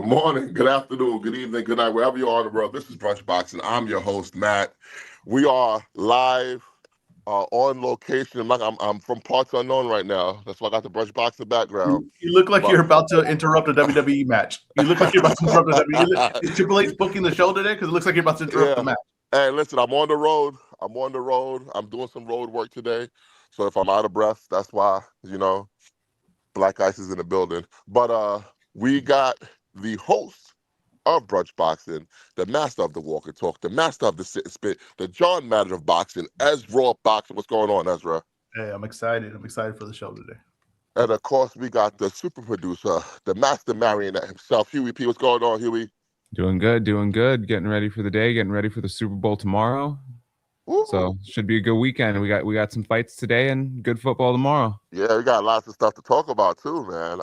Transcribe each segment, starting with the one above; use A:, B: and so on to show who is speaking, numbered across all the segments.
A: Good morning, good afternoon, good evening, good night, wherever you are in the world. This is Brunch Boxing. I'm your host, Matt. We are live on location. I'm from parts unknown right now. That's why I got the Brunch Boxing background.
B: You look like you're about to interrupt a WWE match. You look like you're about to interrupt a WWE. Is Triple H booking the show today? Because it looks like you're about to interrupt the match.
A: Hey, listen, I'm on the road. I'm doing some road work today. So if I'm out of breath, that's why, Black Ice is in the building. But we got the host of Brunch Boxing, the master of the walk and talk, the master of the sit and spit, the John Madden of boxing, EzRaw Boxing. What's going on, Ezra?
B: Hey, I'm excited. I'm excited for the show today.
A: And of course, we got the super producer, the master marionette himself, Huey P. What's going on, Huey?
C: Doing good. Getting ready for the day, getting ready for the Super Bowl tomorrow. Ooh. So should be a good weekend. We got some fights today and good football tomorrow.
A: Yeah, we got lots of stuff to talk about too, man.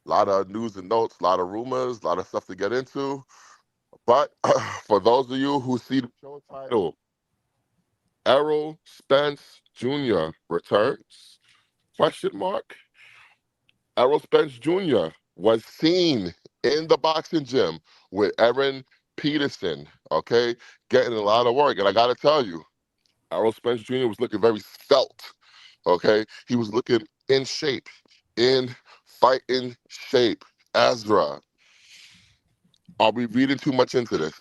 A: A lot of news and notes, a lot of rumors, a lot of stuff to get into. But for those of you who see the show title, Errol Spence Jr. returns? ? Errol Spence Jr. was seen in the boxing gym with Aaron Peterson, okay, getting a lot of work. And I got to tell you, Errol Spence Jr. was looking very svelte, okay? He was looking in shape, in fighting shape. Ezra, are we reading too much into this?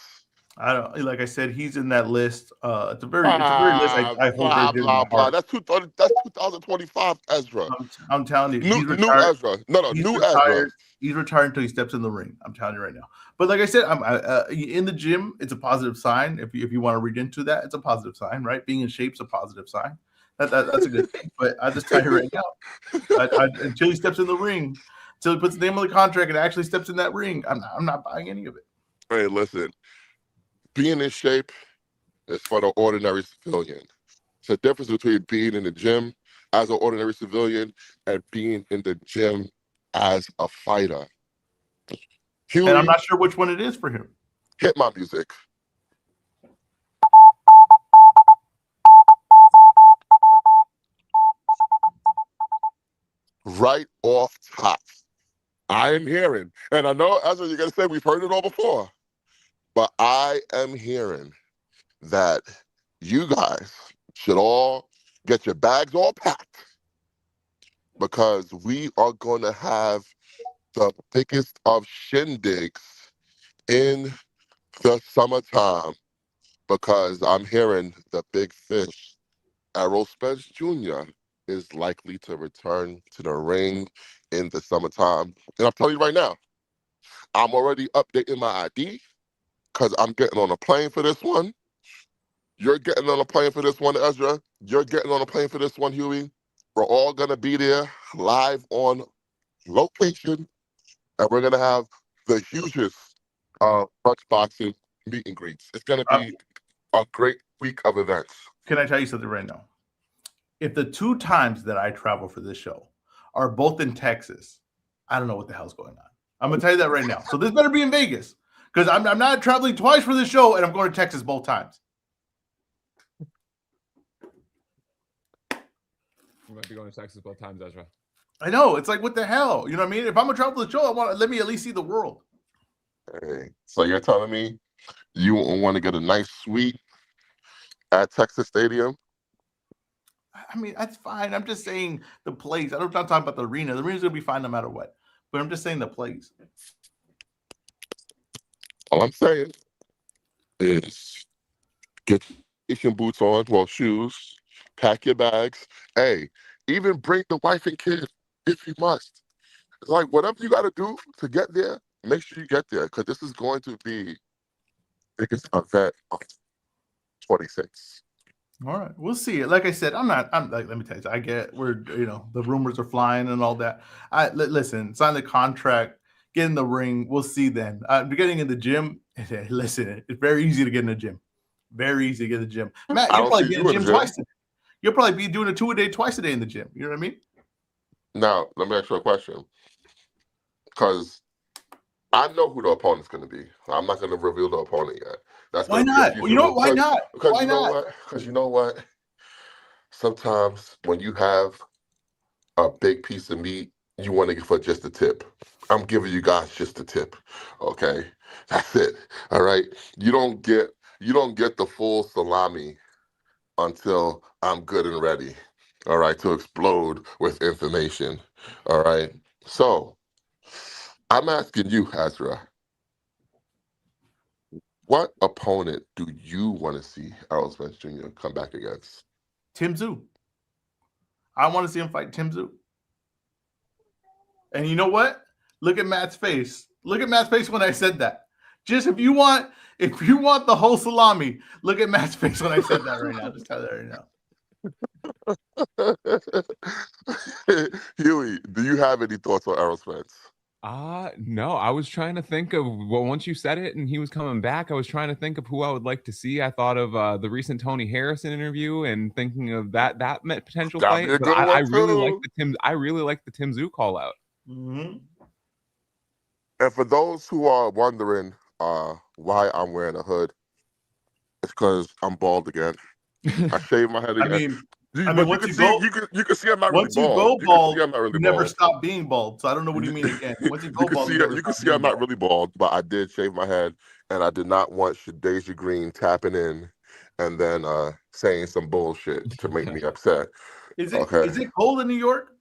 B: I don't, like I said, he's in that list. It's a very list. I hold
A: blah, blah. That's 2025, Ezra.
B: I'm telling you,
A: new Ezra. New Ezra.
B: He's retired until he steps in the ring. I'm telling you right now. But like I said, I'm in the gym. It's a positive sign. If you want to read into that, it's a positive sign, right? Being in shape's a positive sign. That's a good thing. But I just tell you right now, until he steps in the ring, until he puts the name on the contract and actually steps in that ring, I'm not buying any of it.
A: Hey, listen. Being in shape is for the ordinary civilian. It's the difference between being in the gym as an ordinary civilian and being in the gym as a fighter.
B: Huey, and I'm not sure which one it is for him.
A: Hit my music. Right off top, I am hearing, and I know, Ezra, you're going to say we've heard it all before, but I am hearing that you guys should all get your bags all packed because we are going to have the biggest of shindigs in the summertime because I'm hearing the big fish, Errol Spence Jr., is likely to return to the ring in the summertime. And I'm telling you right now, I'm already updating my ID because I'm getting on a plane for this one. You're getting on a plane for this one, Ezra. You're getting on a plane for this one, Huey. We're all going to be there live on location. And we're going to have the hugest Brunch Boxing meet and greets. It's going to be a great week of events.
B: Can I tell you something right now? If the 2 times that I travel for this show are both in Texas, I don't know what the hell's going on. I'm going to tell you that right now. So this better be in Vegas. Because I'm not traveling twice for this show, and I'm going to Texas both times.
C: You might be going to Texas both times, Ezra.
B: I know. It's like, what the hell? You know what I mean? If I'm going to travel for the show, let me at least see the world.
A: Hey, so you're telling me you want to get a nice suite at Texas Stadium?
B: I mean, that's fine. I'm just saying the place. I'm not talking about the arena. The arena's going to be fine no matter what. But I'm just saying the place.
A: All I'm saying is get your boots on, shoes, pack your bags. Hey, even bring the wife and kid if you must. It's like whatever you got to do to get there, make sure you get there because this is going to be the biggest event of 26.
B: All right, we'll see. Like I said, I'm like, let me tell you, I get the rumors are flying and all that. Listen, sign the contract. Get in the ring. We'll see then. Getting in the gym. Listen, it's very easy to get in the gym. Very easy to get in the gym. Matt, you'll probably be in the gym twice a day. You'll probably be doing a 2-a-day, twice a day in the gym. You know what I mean?
A: Now, let me ask you a question. Because I know who the opponent's going to be. I'm not going to reveal the opponent yet. That's
B: why not? You know what? Why not?
A: Because Because you know what? Sometimes when you have a big piece of meat, you want to get for just a tip. I'm giving you guys just a tip. Okay, that's it. All right, you don't get the full salami until I'm good and ready. All right, to explode with information. All right. So I'm asking you, Ezra, what opponent do you want to see Errol Spence Jr. come back against?
B: Tim Tszyu. I want to see him fight Tim Tszyu. And you know what? Look at Matt's face. Look at Matt's face when I said that. Just if you want the whole salami, look at Matt's face when I said that right now. Just tell you that right now.
A: Huey, do you have any thoughts on Errol Spence?
C: No, I was trying to think of, well, once you said it and he was coming back, I was trying to think of who I would like to see. I thought of the recent Tony Harrison interview and thinking of that potential
A: That'd
C: fight.
A: be a
C: But
A: good
C: I
A: one
C: really like
A: too.
C: I really like the Tim Tszyu call out.
B: Mm-hmm.
A: And for those who are wondering why I'm wearing a hood, it's because I'm bald again. I shaved my head again. But
B: once
A: you can see I'm not really
B: once you
A: bald.
B: go
A: You can
B: bald,
A: see I'm not really
B: you never
A: bald.
B: stop being bald. So I don't know what you mean again. Once you go bald,
A: You can see I'm not really bald, but I did shave my head, and I did not want Shadeja Green tapping in and then saying some bullshit to make me upset.
B: Is
A: Okay.
B: it cold in New York?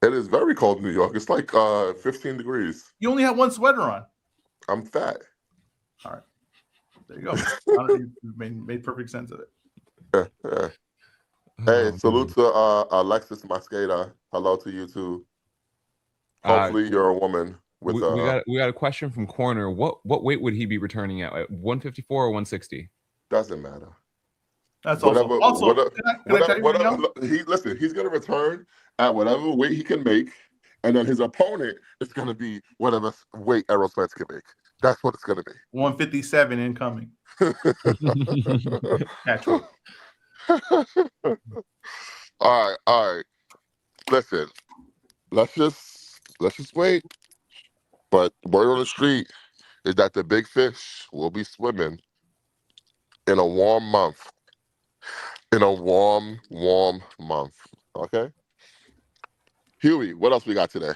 A: It is very cold in New York. It's like 15 degrees.
B: You only have one sweater on.
A: I'm fat.
B: All right. There you go. You made perfect sense of it.
A: Hey, salute to Alexis Mosqueda. Hello to you too. Hopefully you're a woman.
C: We got a question from Corner. What weight would he be returning at 154 or 160?
A: Doesn't matter.
B: That's also. Can I tell you right now?
A: He's gonna return at whatever weight he can make, and then his opponent is gonna be whatever weight Errol Spence can make. That's what it's gonna be.
B: 157 incoming. Natural.
A: All right. Listen, let's just wait. But word on the street is that the big fish will be swimming in a warm month. In a warm month. Okay. Huey, what else we got today?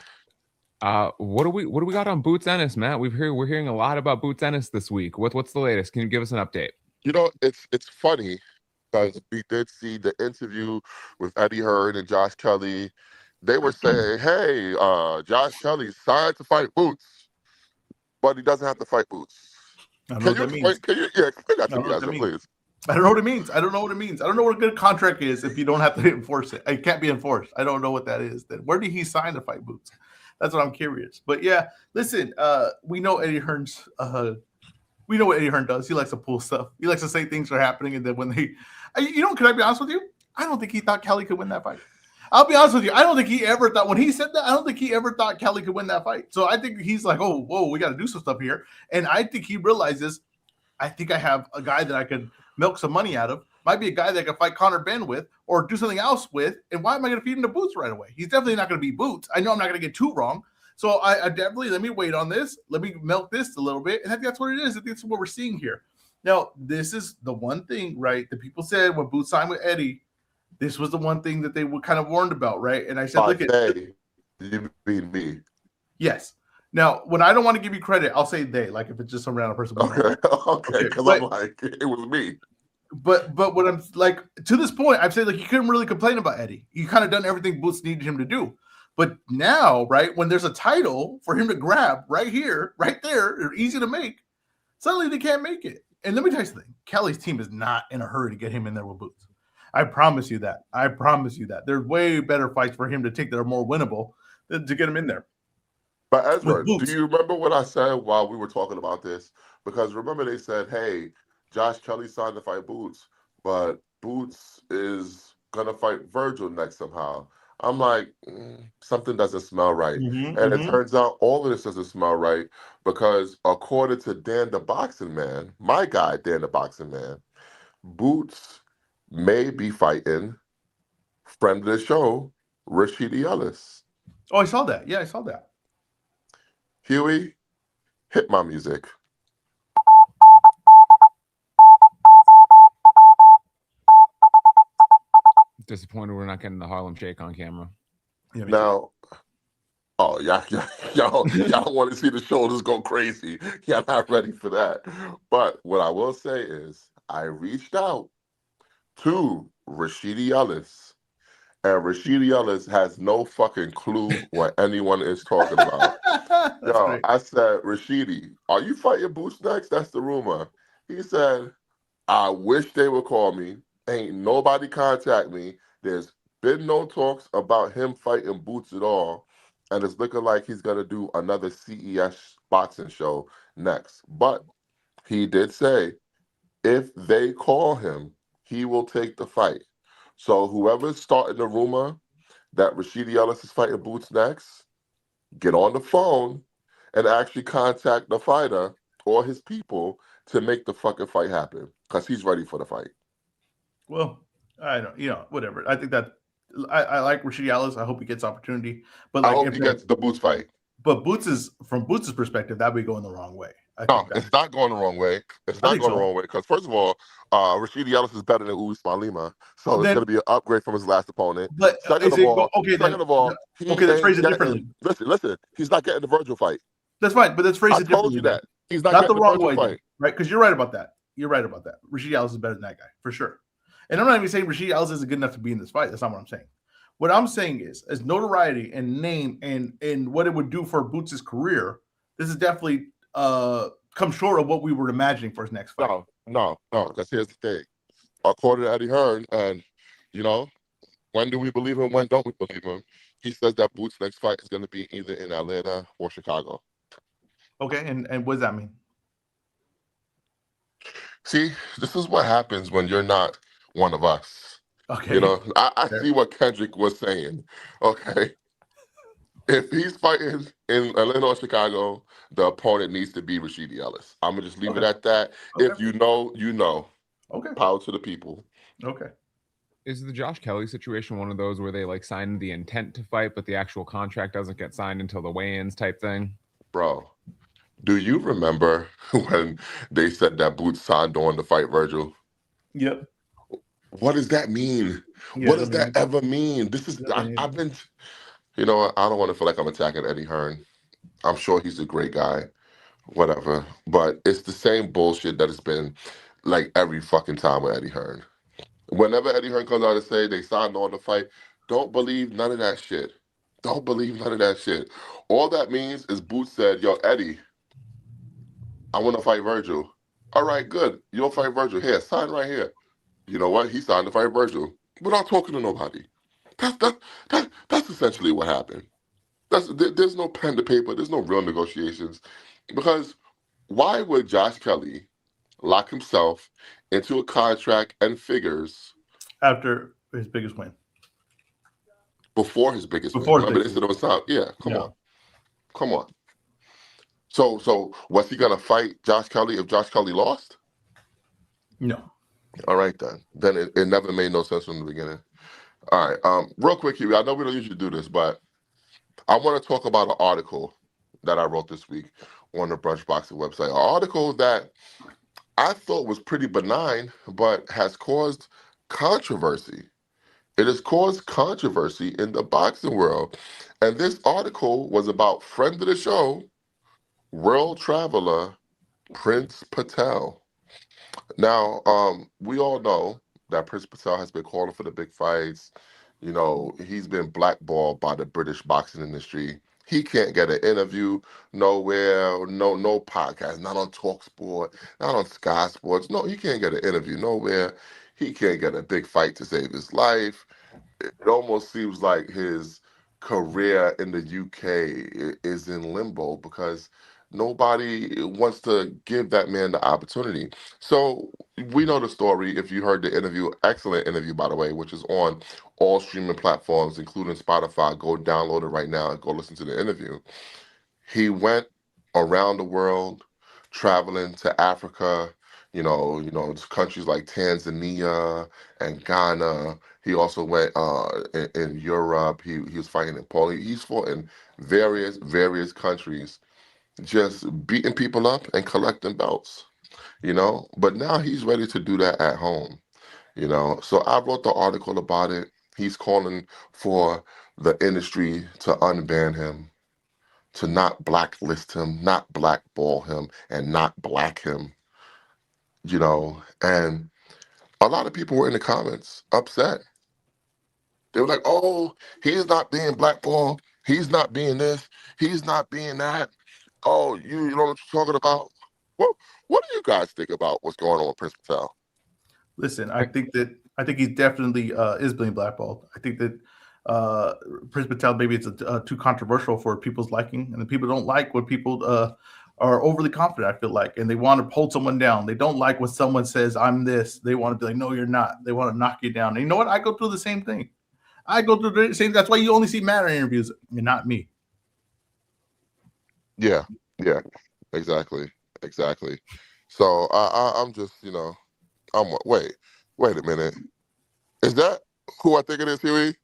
C: What do we got on Boots Ennis, Matt? We're hearing a lot about Boots Ennis this week. What's the latest? Can you give us an update?
A: You know, it's funny because we did see the interview with Eddie Hearn and Josh Kelly. They were saying, "Hey, Josh Kelly's signed to fight Boots, but he doesn't have to fight Boots."
B: I don't know what that means.
A: Can you explain that to me, Ezra, please?
B: I don't know what it means. I don't know what it means. I don't know what a good contract is if you don't have to enforce it. It can't be enforced. I don't know what that is. Then where did he sign to fight Boots? That's what I'm curious. But yeah, listen, we know Eddie Hearn's we know what Eddie Hearn does. He likes to pull stuff. He likes to say things are happening, and then when can I be honest with you? I don't think he thought Kelly could win that fight. I'll be honest with you. I don't think he ever thought, when he said that, I don't think he ever thought Kelly could win that fight. So I think he's like, oh, whoa, we got to do some stuff here. And I think he realizes, I think I have a guy that I could milk some money out of. Might be a guy that I can fight Conor Ben with or do something else with. And why am I going to feed him to Boots right away? He's definitely not going to be Boots. I know I'm not going to get too wrong. So I definitely, let me wait on this. Let me milk this a little bit. And I think that's what it is. I think that's what we're seeing here. Now, this is the one thing, right, that people said when Boots signed with Eddie, this was the one thing that they were kind of warned about, right? And I said, look at
A: you mean me.
B: Yes. Now, when I don't want to give you credit, I'll say they, like if it's just some random person.
A: Okay, because I'm like, it was me.
B: But what I'm like, to this point, I've said like you couldn't really complain about Eddie. He kind of done everything Boots needed him to do. But now, right, when there's a title for him to grab right here, right there, they're easy to make, suddenly they can't make it. And let me tell you something. Kelly's team is not in a hurry to get him in there with Boots. I promise you that. I promise you that. There's way better fights for him to take that are more winnable than to get him in there.
A: But Ezra, do you remember what I said while we were talking about this? Because remember they said, hey, Josh Kelly signed to fight Boots, but Boots is going to fight Virgil next somehow. I'm like, something doesn't smell right. It turns out all of this doesn't smell right because according to Dan the Boxing Man, my guy, Dan the Boxing Man, Boots may be fighting friend of the show, Rashidi Ellis.
B: Oh, I saw that. Yeah, I saw that.
A: Huey, hit my music.
C: Disappointed we're not getting the Harlem Shake on camera.
A: Now, Oh, y'all want to see the shoulders go crazy. Y'all not ready for that. But what I will say is, I reached out to Rashidi Ellis, and Rashidi Ellis has no fucking clue what anyone is talking about.
B: That's
A: Yo,
B: great.
A: I said, Rashidi, are you fighting Boots next? That's the rumor. He said, I wish they would call me. Ain't nobody contact me. There's been no talks about him fighting Boots at all. And it's looking like he's going to do another CES boxing show next. But he did say if they call him, he will take the fight. So whoever's starting the rumor that Rashidi Ellis is fighting Boots next, get on the phone and actually contact the fighter or his people to make the fucking fight happen because he's ready for the fight.
B: Well, I don't, whatever. I think that I like Rashidi Ellis. I hope he gets opportunity. But
A: I
B: like,
A: hope
B: if
A: he
B: they're,
A: gets the Boots fight.
B: but from Boots's perspective, that would be going the wrong way. I
A: No,
B: think that.
A: it's not going the wrong way. It's
B: I
A: not
B: think
A: going the
B: so.
A: wrong way because first of all, Rashidi Ellis is better than Usman Lima, so it's
B: Then,
A: going to be an upgrade from his last opponent.
B: but
A: Second
B: is
A: of
B: it
A: all,
B: okay? Then,
A: he
B: okay, let's phrase
A: ain't
B: it differently.
A: getting. Listen. He's not getting the Virgil fight.
B: That's fine, but let's phrase
A: I
B: it
A: told
B: differently
A: you
B: then.
A: that he's not
B: Not
A: getting
B: the
A: the
B: wrong
A: Virgil
B: way then,
A: fight.
B: right? Because you're right about that. You're right about that. Rashidi Ellis is better than that guy for sure. And I'm not even saying Rashidi Ellis isn't good enough to be in this fight. That's not what I'm saying. What I'm saying is, as notoriety and name and what it would do for Boots' career, this is definitely come short of what we were imagining for his next fight.
A: No. Because here's the thing. According to Eddie Hearn, and you know, when do we believe him? When don't we believe him? He says that Boots' next fight is going to be either in Atlanta or Chicago.
B: Okay, and what does that mean?
A: See, this is what happens when you're not one of us. You
B: Okay,
A: know, I see what Kendrick was saying. Okay. If he's fighting in Atlanta or Chicago, the opponent needs to be Rashidi Ellis. I'm gonna just leave it
B: okay,
A: at that.
B: okay,
A: If you know, you know.
B: okay,
A: Power to the people.
B: okay.
C: Is the Josh Kelly situation one of those where they like sign the intent to fight, but the actual contract doesn't get signed until the weigh-ins type thing?
A: Bro, do you remember when they said that Boots signed on to fight Virgil?
B: Yep.
A: What does that mean?
B: Yeah,
A: What
B: I
A: does
B: mean,
A: that ever mean? I've been, you know what? I don't want to feel like I'm attacking Eddie Hearn. I'm sure he's a great guy, whatever. But it's the same bullshit that it's been like every fucking time with Eddie Hearn. Whenever Eddie Hearn comes out and say they signed on to fight, don't believe none of that shit. Don't believe none of that shit. All that means is Boots said, yo, Eddie, I want to fight Virgil. All right, good. You'll fight Virgil. Here, sign right here. You know what? He signed to fight Virgil without talking to nobody. That's essentially what happened. There's no pen to paper. There's no real negotiations. Because why would Josh Kelly lock himself into a contract and figures
B: after his biggest win.
A: before his biggest win?
B: Before his
A: Remember they
B: biggest
A: said it was time. Yeah,
B: win. Yeah.
A: come on. So was he gonna fight Josh Kelly if Josh Kelly lost?
B: No.
A: All right then. Then it never made no sense from the beginning. All right. Real quick, Huey, I know we don't usually do this, but I want to talk about an article that I wrote this week on the Brunch Boxing website. An article that I thought was pretty benign, but has caused controversy. It has caused controversy in the boxing world. And this article was about friend of the show, world traveler Prince Patel. Now, we all know that Prince Patel has been calling for the big fights. You know, he's been blackballed by the British boxing industry. He can't get an interview nowhere, no podcast, not on Talksport, not on Sky Sports. No, he can't get an interview nowhere. He can't get a big fight to save his life. It almost seems like his career in the UK is in limbo because nobody wants to give that man the opportunity. So we know the story. If you heard the interview, excellent interview, by the way, which is on all streaming platforms, including Spotify. Go download it right now and go listen to the interview. He went around the world, traveling to Africa, to countries like Tanzania and Ghana. He also went in Europe. He was fighting in Poland. He's fought in various countries, just beating people up and collecting belts. But now he's ready to do that at home. So I wrote the article about it. He's calling for the industry to unban him. to not blacklist him, not blackball him, and not black him, and a lot of people were in the comments upset. They were like, oh, he's not being blackballed. He's not being this. He's not being that. Oh, you know what you're talking about? What do you guys think about what's going on with Prince Patel?
B: Listen, I think he definitely is being blackballed. I think that Prince Patel, maybe it's too controversial for people's liking, and the people don't like when people are overly confident, I feel like, and they want to hold someone down. They don't like when someone says, I'm this. They want to be like, no, you're not. They want to knock you down. And you know what? I go through the same thing. That's why you only see Matt interviews and not me.
A: Yeah, exactly. So I'm just, wait a minute. Is that who I think it is, Huey?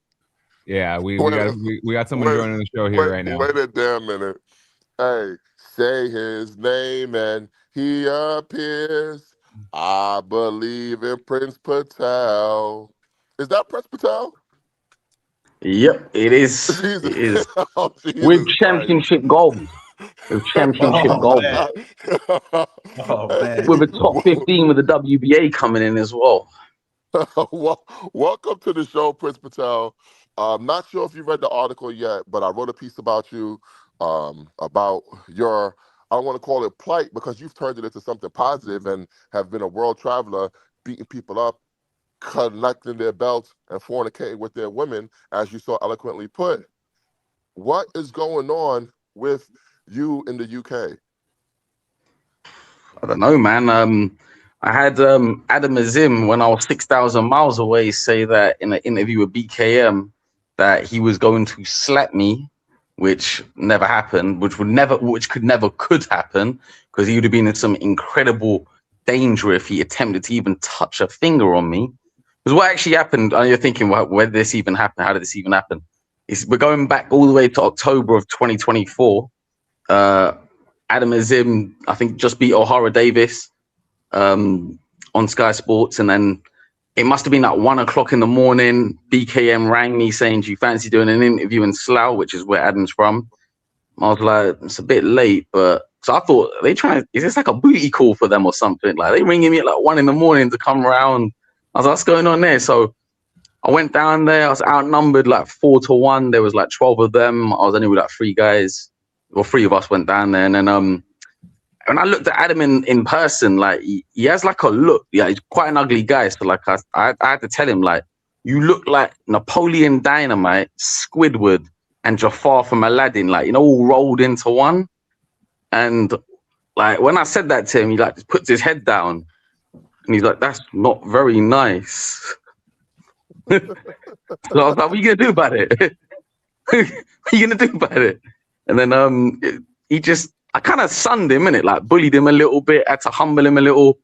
C: Yeah, we got someone joining the show here right now.
A: Wait a damn minute. Hey, say his name and he appears. I believe in Prince Patel. Is that Prince Patel?
D: Yep, it is.
A: Jesus.
D: It is.
A: Oh,
D: With championship gold. With championship gold.
B: Man.
D: With a top 15 with the WBA coming in as well.
A: Welcome to the show, Prince Patel. I'm not sure if you read the article yet, but I wrote a piece about you, about your, I don't want to call it plight, because you've turned it into something positive and have been a world traveler, beating people up, collecting their belts, and fornicating with their women, as you so eloquently put. What is going on with you in the UK?
D: I don't know, man. I had Adam Azim, when I was 6,000 miles away, say that in an interview with BKM that he was going to slap me, which never happened, which could never happen, because he would have been in some incredible danger if he attempted to even touch a finger on me. Because what actually happened, you're thinking, well, where did this even happen? How did this even happen? We're going back all the way to October of 2024. Adam Azim, I think, just beat O'Hara Davis on Sky Sports, and then it must have been at 1 o'clock in the morning. BKM rang me saying, do you fancy doing an interview in Slough, which is where Adam's from? I was like, it's a bit late, but so I thought, is this like a booty call for them or something? Like, they ringing me at like 1 in the morning to come around. I was like, what's going on there? So I went down there. I was outnumbered like 4-1. There was like 12 of them. I was only with like 3 guys. Well, 3 of us went down there, and then when I looked at Adam in person, like he has like a look. Yeah, he's quite an ugly guy. So like I had to tell him, like, you look like Napoleon Dynamite, Squidward, and Jafar from Aladdin, like, all rolled into one. And like when I said that to him, he like just puts his head down, and he's like, "That's not very nice." So I was like, "What are you gonna do about it? What are you gonna do about it?" And then I kind of sunned him, innit? Like bullied him a little bit, had to humble him a little.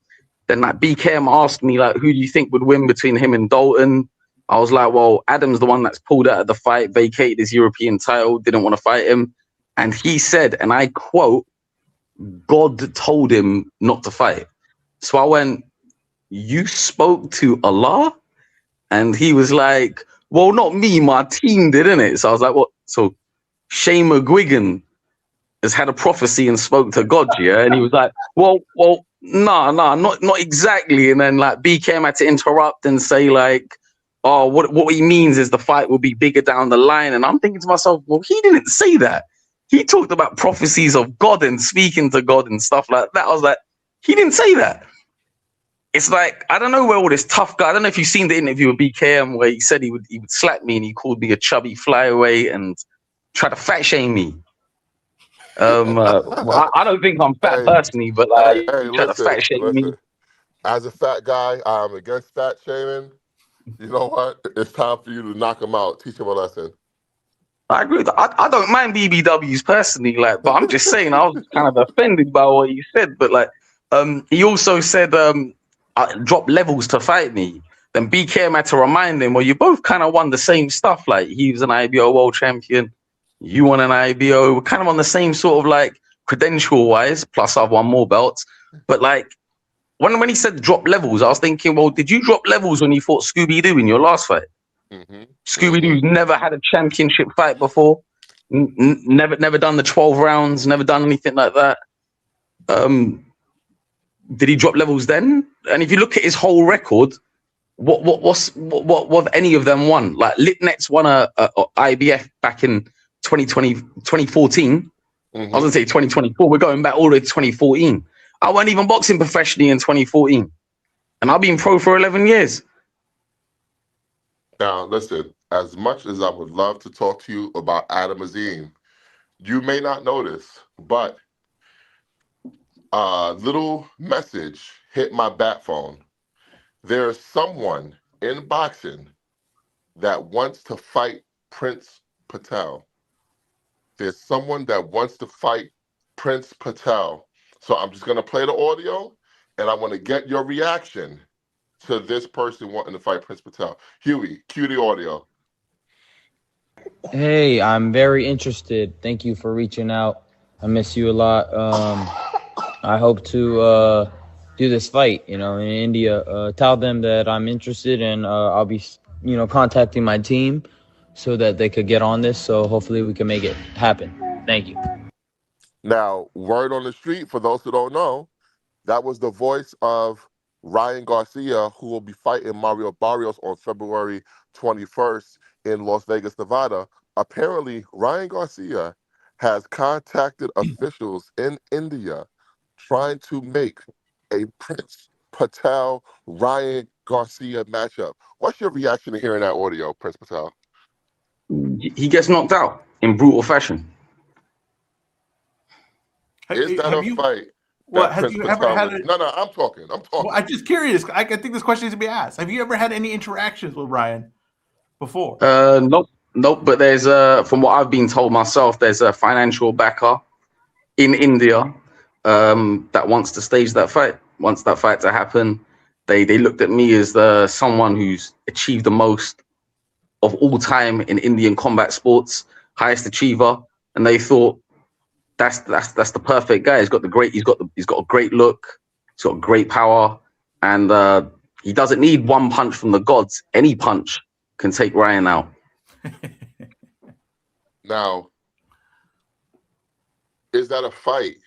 D: Then like BKM asked me, like, who do you think would win between him and Dalton? I was like, well, Adam's the one that's pulled out of the fight, vacated his European title, didn't want to fight him. And he said, and I quote, God told him not to fight. So I went, you spoke to Allah? And he was like, well, not me, my team did, innit? So I was like, what? So Shane McGuigan has had a prophecy and spoke to God, yeah? And he was like, well, no, not exactly. And then like BKM had to interrupt and say like, oh, what he means is the fight will be bigger down the line. And I'm thinking to myself, well, he didn't say that. He talked about prophecies of God and speaking to God and stuff like that. I was like, he didn't say that. It's like, I don't know where all this tough guy, I don't know if you've seen the interview with BKM where he said he would slap me and he called me a chubby flyaway and tried to fat shame me. Well, I don't think I'm fat personally, but like, tried to fat shame me.
A: As a fat guy, I'm against fat shaming. You know what? It's time for you to knock him out. Teach him a lesson.
D: I agree. I don't mind BBWs personally, like, but I'm just saying I was kind of offended by what he said. But like, he also said drop levels to fight me. Then BKM had to remind him, well, you both kind of won the same stuff. Like, he was an IBO world champion, you won an IBO. We're kind of on the same sort of like credential wise. Plus, I've won more belts. But like, when he said drop levels, I was thinking, well, did you drop levels when you fought Scooby-Doo in your last fight? Mm-hmm. Scooby-Doo's never had a championship fight before. Never done the 12 rounds. Never done anything like that. Did he drop levels then? And if you look at his whole record, what have any of them won? Like Litnets won a IBF back in 2014. I was gonna say 2024. We're going back all the way to 2014. I wasn't even boxing professionally in 2014, and I've been pro for 11 years.
A: Now, listen, as much as I would love to talk to you about Adam Azim, you may not notice, but a little message hit my bat phone. There's someone in boxing that wants to fight Prince Patel. There's someone that wants to fight Prince Patel. So I'm just going to play the audio, and I want to get your reaction to this person wanting to fight Prince Patel. Huey, cue the audio.
E: Hey, I'm very interested. Thank you for reaching out. I miss you a lot. I hope to do this fight, in India. Tell them that I'm interested, and I'll be, contacting my team so that they could get on this. So hopefully we can make it happen. Thank you.
A: Now, word on the street, for those who don't know, that was the voice of Ryan Garcia, who will be fighting Mario Barrios on February 21st in Las Vegas, Nevada. Apparently, Ryan Garcia has contacted officials in India trying to make a Prince Patel Ryan Garcia matchup. What's your reaction to hearing that audio, Prince Patel?
D: He gets knocked out in brutal fashion.
A: Is that a fight?
B: What, have you ever had a...
A: No, I'm talking.
B: Well, I'm just curious. I think this question needs to be asked. Have you ever had any interactions with Ryan before?
D: Nope. But there's from what I've been told myself, there's a financial backer in India that wants to stage that fight. Wants that fight to happen. They looked at me as someone who's achieved the most of all time in Indian combat sports, highest achiever, and they thought that's the perfect guy. He's got a great look, he's got great power, and he doesn't need one punch from the gods. Any punch can take Ryan out.
A: Now, is that a fight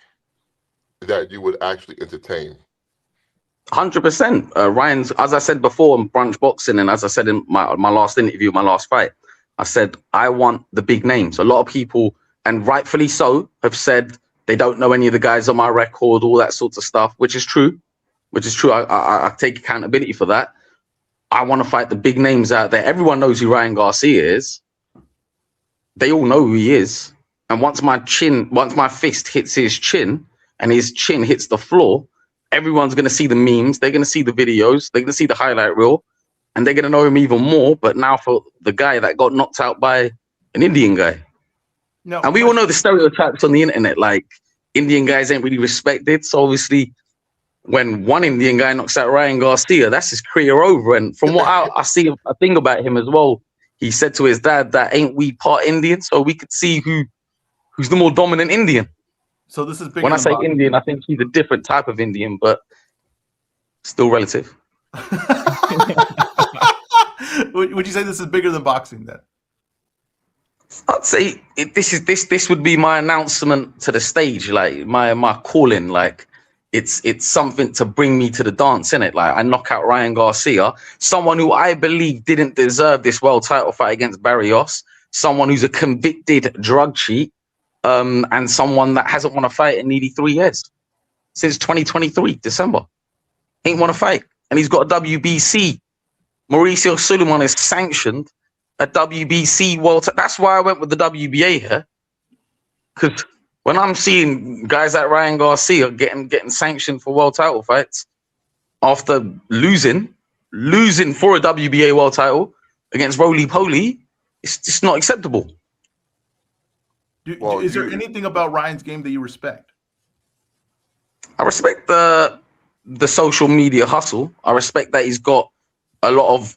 A: that you would actually entertain?
D: 100%. Ryan's, as I said before in Brunch Boxing, and as I said in my last interview, my last fight, I said I want the big names. A lot of people, and rightfully so, have said they don't know any of the guys on my record, all that sorts of stuff, which is true. I take accountability for that. I want to fight the big names out there. Everyone knows who Ryan Garcia is. They all know who he is. And once my fist hits his chin and his chin hits the floor, everyone's going to see the memes. They're going to see the videos. They're going to see the highlight reel. And they're going to know him even more. But now for the guy that got knocked out by an Indian guy. No, and we all know the stereotypes on the internet, like Indian guys ain't really respected. So obviously, when one Indian guy knocks out Ryan Garcia, that's his career over. And from what I see, a thing about him as well, he said to his dad that ain't we part Indian, so we could see who's the more dominant Indian.
B: So this is bigger
D: when I say boxing. Indian, I think he's a different type of Indian, but still relative.
B: Would you say this is bigger than boxing then?
D: I'd say this would be my announcement to the stage, like my calling, like it's something to bring me to the dance, innit? Like I knock out Ryan Garcia, someone who I believe didn't deserve this world title fight against Barrios, someone who's a convicted drug cheat, and someone that hasn't won a fight in nearly 3 years, since 2023 December, ain't won a fight, and he's got a WBC. Mauricio Suleiman is sanctioned a WBC world. That's why I went with the WBA here, because when I'm seeing guys like Ryan Garcia getting sanctioned for world title fights after losing for a WBA world title against Roly Poly, it's just not acceptable.
B: Is there anything about Ryan's game that you respect?
D: I respect the social media hustle. I respect that he's got a lot of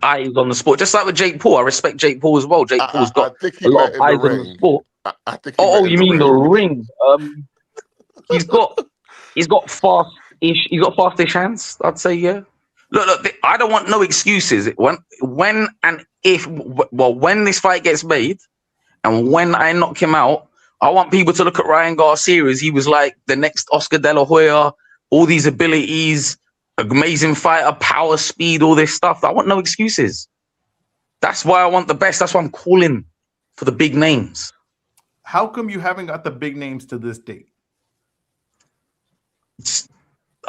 D: eyes on the sport, just like with Jake Paul. I respect Jake Paul as well. Jake Paul's got a lot of eyes on the sport. You mean the ring? He's got fast-ish hands. I'd say, yeah. Look, I don't want no excuses. When this fight gets made, And when I knock him out, I want people to look at Ryan Garcia as he was like the next Oscar De La Hoya, all these abilities, amazing fighter, power, speed, all this stuff. I want no excuses. That's why I want the best. That's why I'm calling for the big names.
B: How come you haven't got the big names to this date?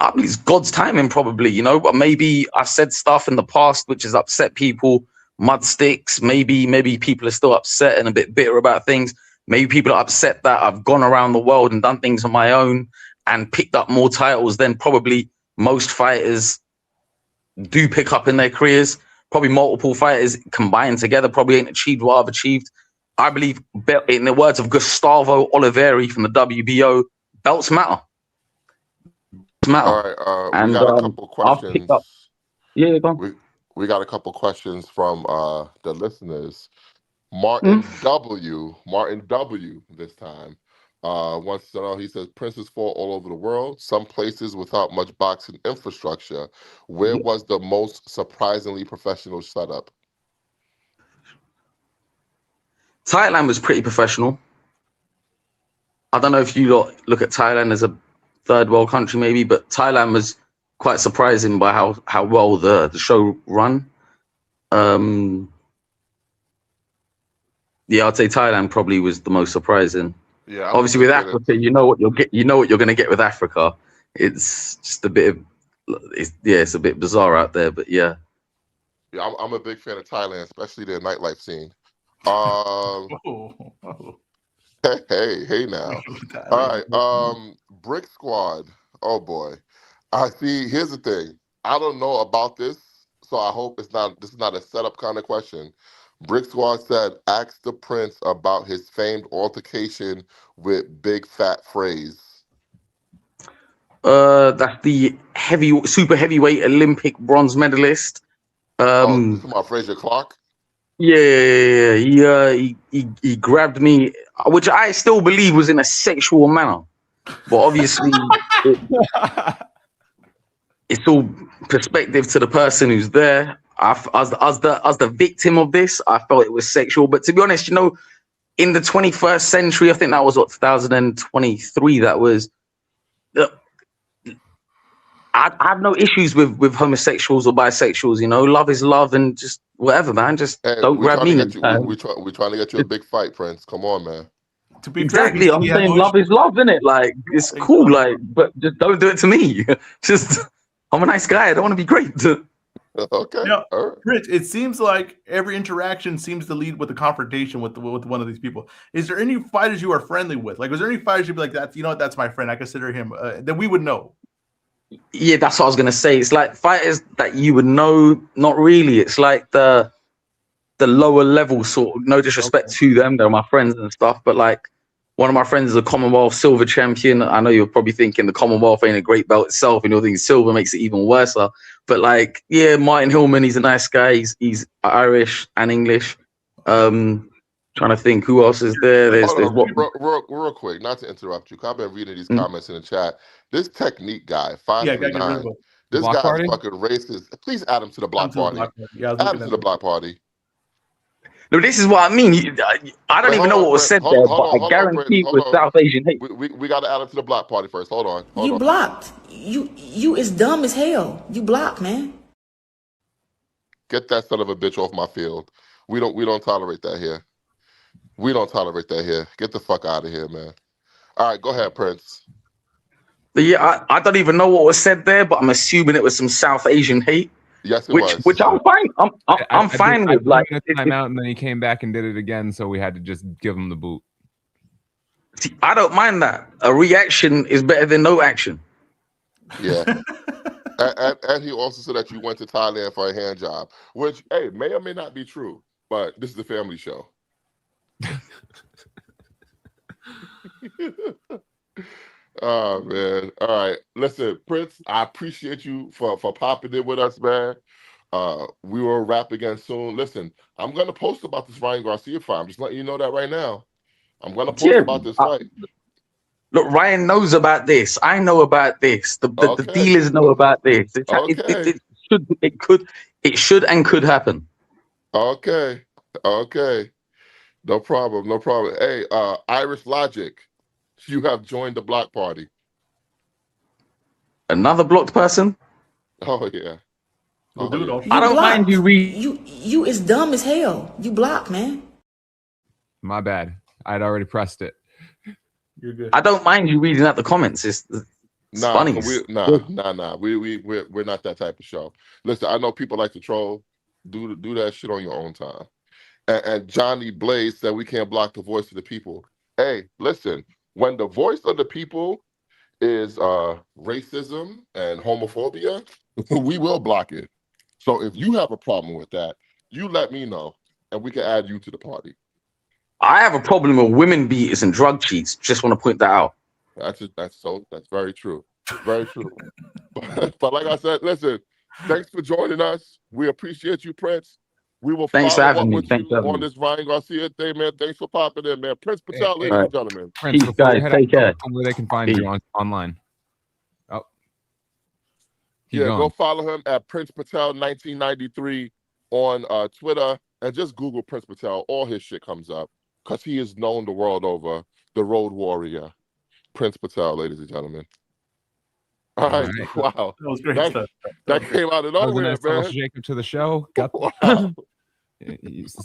D: I believe it's God's timing, probably, you know, but maybe I said stuff in the past which has upset people, mud sticks. Maybe people are still upset and a bit bitter about things. Maybe people are upset that I've gone around the world and done things on my own and picked up more titles than probably most fighters do pick up in their careers. Probably multiple fighters combined together probably ain't achieved what I've achieved. I believe, in the words of Gustavo Oliveri from the WBO, belts matter.
A: All right,
D: and
A: we got a couple questions.
D: Yeah, go on.
A: We got a couple questions from the listeners. Martin W. This time wants to know. He says Princes fall all over the world. Some places without much boxing infrastructure. Where was the most surprisingly professional setup?
D: Thailand was pretty professional. I don't know if you look at Thailand as a third world country, maybe, but Thailand was quite surprising by how well the show run. Yeah, I'd say Thailand probably was the most surprising.
A: Yeah,
D: obviously with Africa, you know what you'll get. You know what you're going to get with Africa. It's just a bit of, it's a bit bizarre out there, but yeah.
A: Yeah, I'm a big fan of Thailand, especially their nightlife scene. Hey now. All right. Brick Squad. Oh boy. I see. Here's the thing. I don't know about this, so I hope this is not a setup kind of question. Brick Squad said, ask the Prince about his famed altercation with Big Fat Phrase.
D: That's the super heavyweight Olympic bronze medalist.
A: This is my Fraser Clark.
D: Yeah, he grabbed me, which I still believe was in a sexual manner, but obviously it's all perspective to the person who's there. As the victim of this, I felt it was sexual. But to be honest, you know, in the 21st century, I think that was 2023. That was. I have no issues with homosexuals or bisexuals. You know, love is love, and just whatever, man. Just don't grab me.
A: We're trying to get you a big fight, Prince. Come on, man.
D: Exactly, I'm saying love is love, isn't it? Like it's cool, like, but just don't do it to me. Just, I'm a nice guy. I don't want to be great.
A: Okay.
B: You know,
A: all right.
B: Rich, it seems like every interaction seems to lead with a confrontation with one of these people. Is there any fighters you are friendly with? Like, was there any fighters you'd be like, "That's, you know what, that's my friend. I consider him," that we would know?
D: Yeah, that's what I was gonna say. It's like fighters that you would know, not really. It's like the lower level sort of. No disrespect to them, they're my friends and stuff. But like, one of my friends is a Commonwealth silver champion. I know you're probably thinking the Commonwealth ain't a great belt itself, and you're thinking silver makes it even worse. But like, yeah, Martin Hillman, he's a nice guy. He's Irish and English. Trying to think who else is there.
A: Real quick, not to interrupt you. I've been reading these comments in the chat. This technique guy, 539. This guy's fucking racist. Please add him to the block party. Add him to the block party.
D: No, this is what I mean. I don't even know what was said there, but I guarantee it was South Asian hate.
A: We got to add him to the block party first. Hold on.
F: You blocked. You is dumb as hell. You blocked, man.
A: Get that son of a bitch off my field. We don't tolerate that here. We don't tolerate that here. Get the fuck out of here, man. All right, go ahead, Prince.
D: Yeah, I don't even know what was said there, but I'm assuming it was some South Asian hate.
A: Yes, it was.
D: Which I'm fine. I'm fine with. Like,
C: time out, and then he came back and did it again, so we had to just give him the boot.
D: See, I don't mind that. A reaction is better than no action.
A: Yeah. and he also said that you went to Thailand for a hand job, which, hey, may or may not be true, but this is a family show. Oh man. All right. Listen, Prince, I appreciate you for popping in with us, man. We will wrap again soon. Listen, I'm gonna post about this Ryan Garcia fight. I'm just letting you know that right now. I'm gonna post about this fight.
D: Look, Ryan knows about this. I know about this. The dealers know about this. It should and could happen.
A: Okay. No problem. No problem. Hey, Irish Logic, you have joined the block party.
D: Another blocked person?
A: Oh yeah.
B: We'll
A: Oh
B: do it
A: yeah.
B: all.
F: You
D: I don't mind
F: blocked.
D: you read.
F: You is dumb as hell. You blocked, man.
C: My bad. I'd already pressed it.
B: You're good.
D: I don't mind you reading out the comments. It's
A: Nah,
D: funny.
A: nah. We're not that type of show. Listen, I know people like to troll. Do that shit on your own time. And Johnny Blaze said we can't block the voice of the people. Hey, listen, when the voice of the people is racism and homophobia, we will block it. So if you have a problem with that, you let me know, and we can add you to the party.
D: I have a problem with women beaters and drug cheats. Just want to point that out.
A: That's very true. Very true. But like I said, listen, thanks for joining us. We appreciate you, Prince. We will
D: Thanks for
A: follow
D: having
A: up
D: me.
A: with
D: Thanks
A: you
D: for having
A: on
D: me.
A: this Ryan Garcia thing, man. Thanks for popping in, man. Prince Patel,
C: Hey,
A: ladies
D: All
A: and
D: right.
A: gentlemen.
C: Prince,
D: Peace,
C: before you
D: guys.
C: head out,
D: Take care.
C: where they can find you
D: Peace.
C: online. Oh, keep
A: Yeah,
C: going.
A: go follow him at Prince Patel 1993 on Twitter, and just Google Prince Patel. All his shit comes up because he is known the world over, the road warrior, Prince Patel, ladies and gentlemen. All right,
C: right.
A: wow,
B: That was great
A: that,
B: stuff.
A: that came out of
C: That was a
A: nowhere,
C: nice little
A: man.
C: Jacob to the show. Got
A: Wow.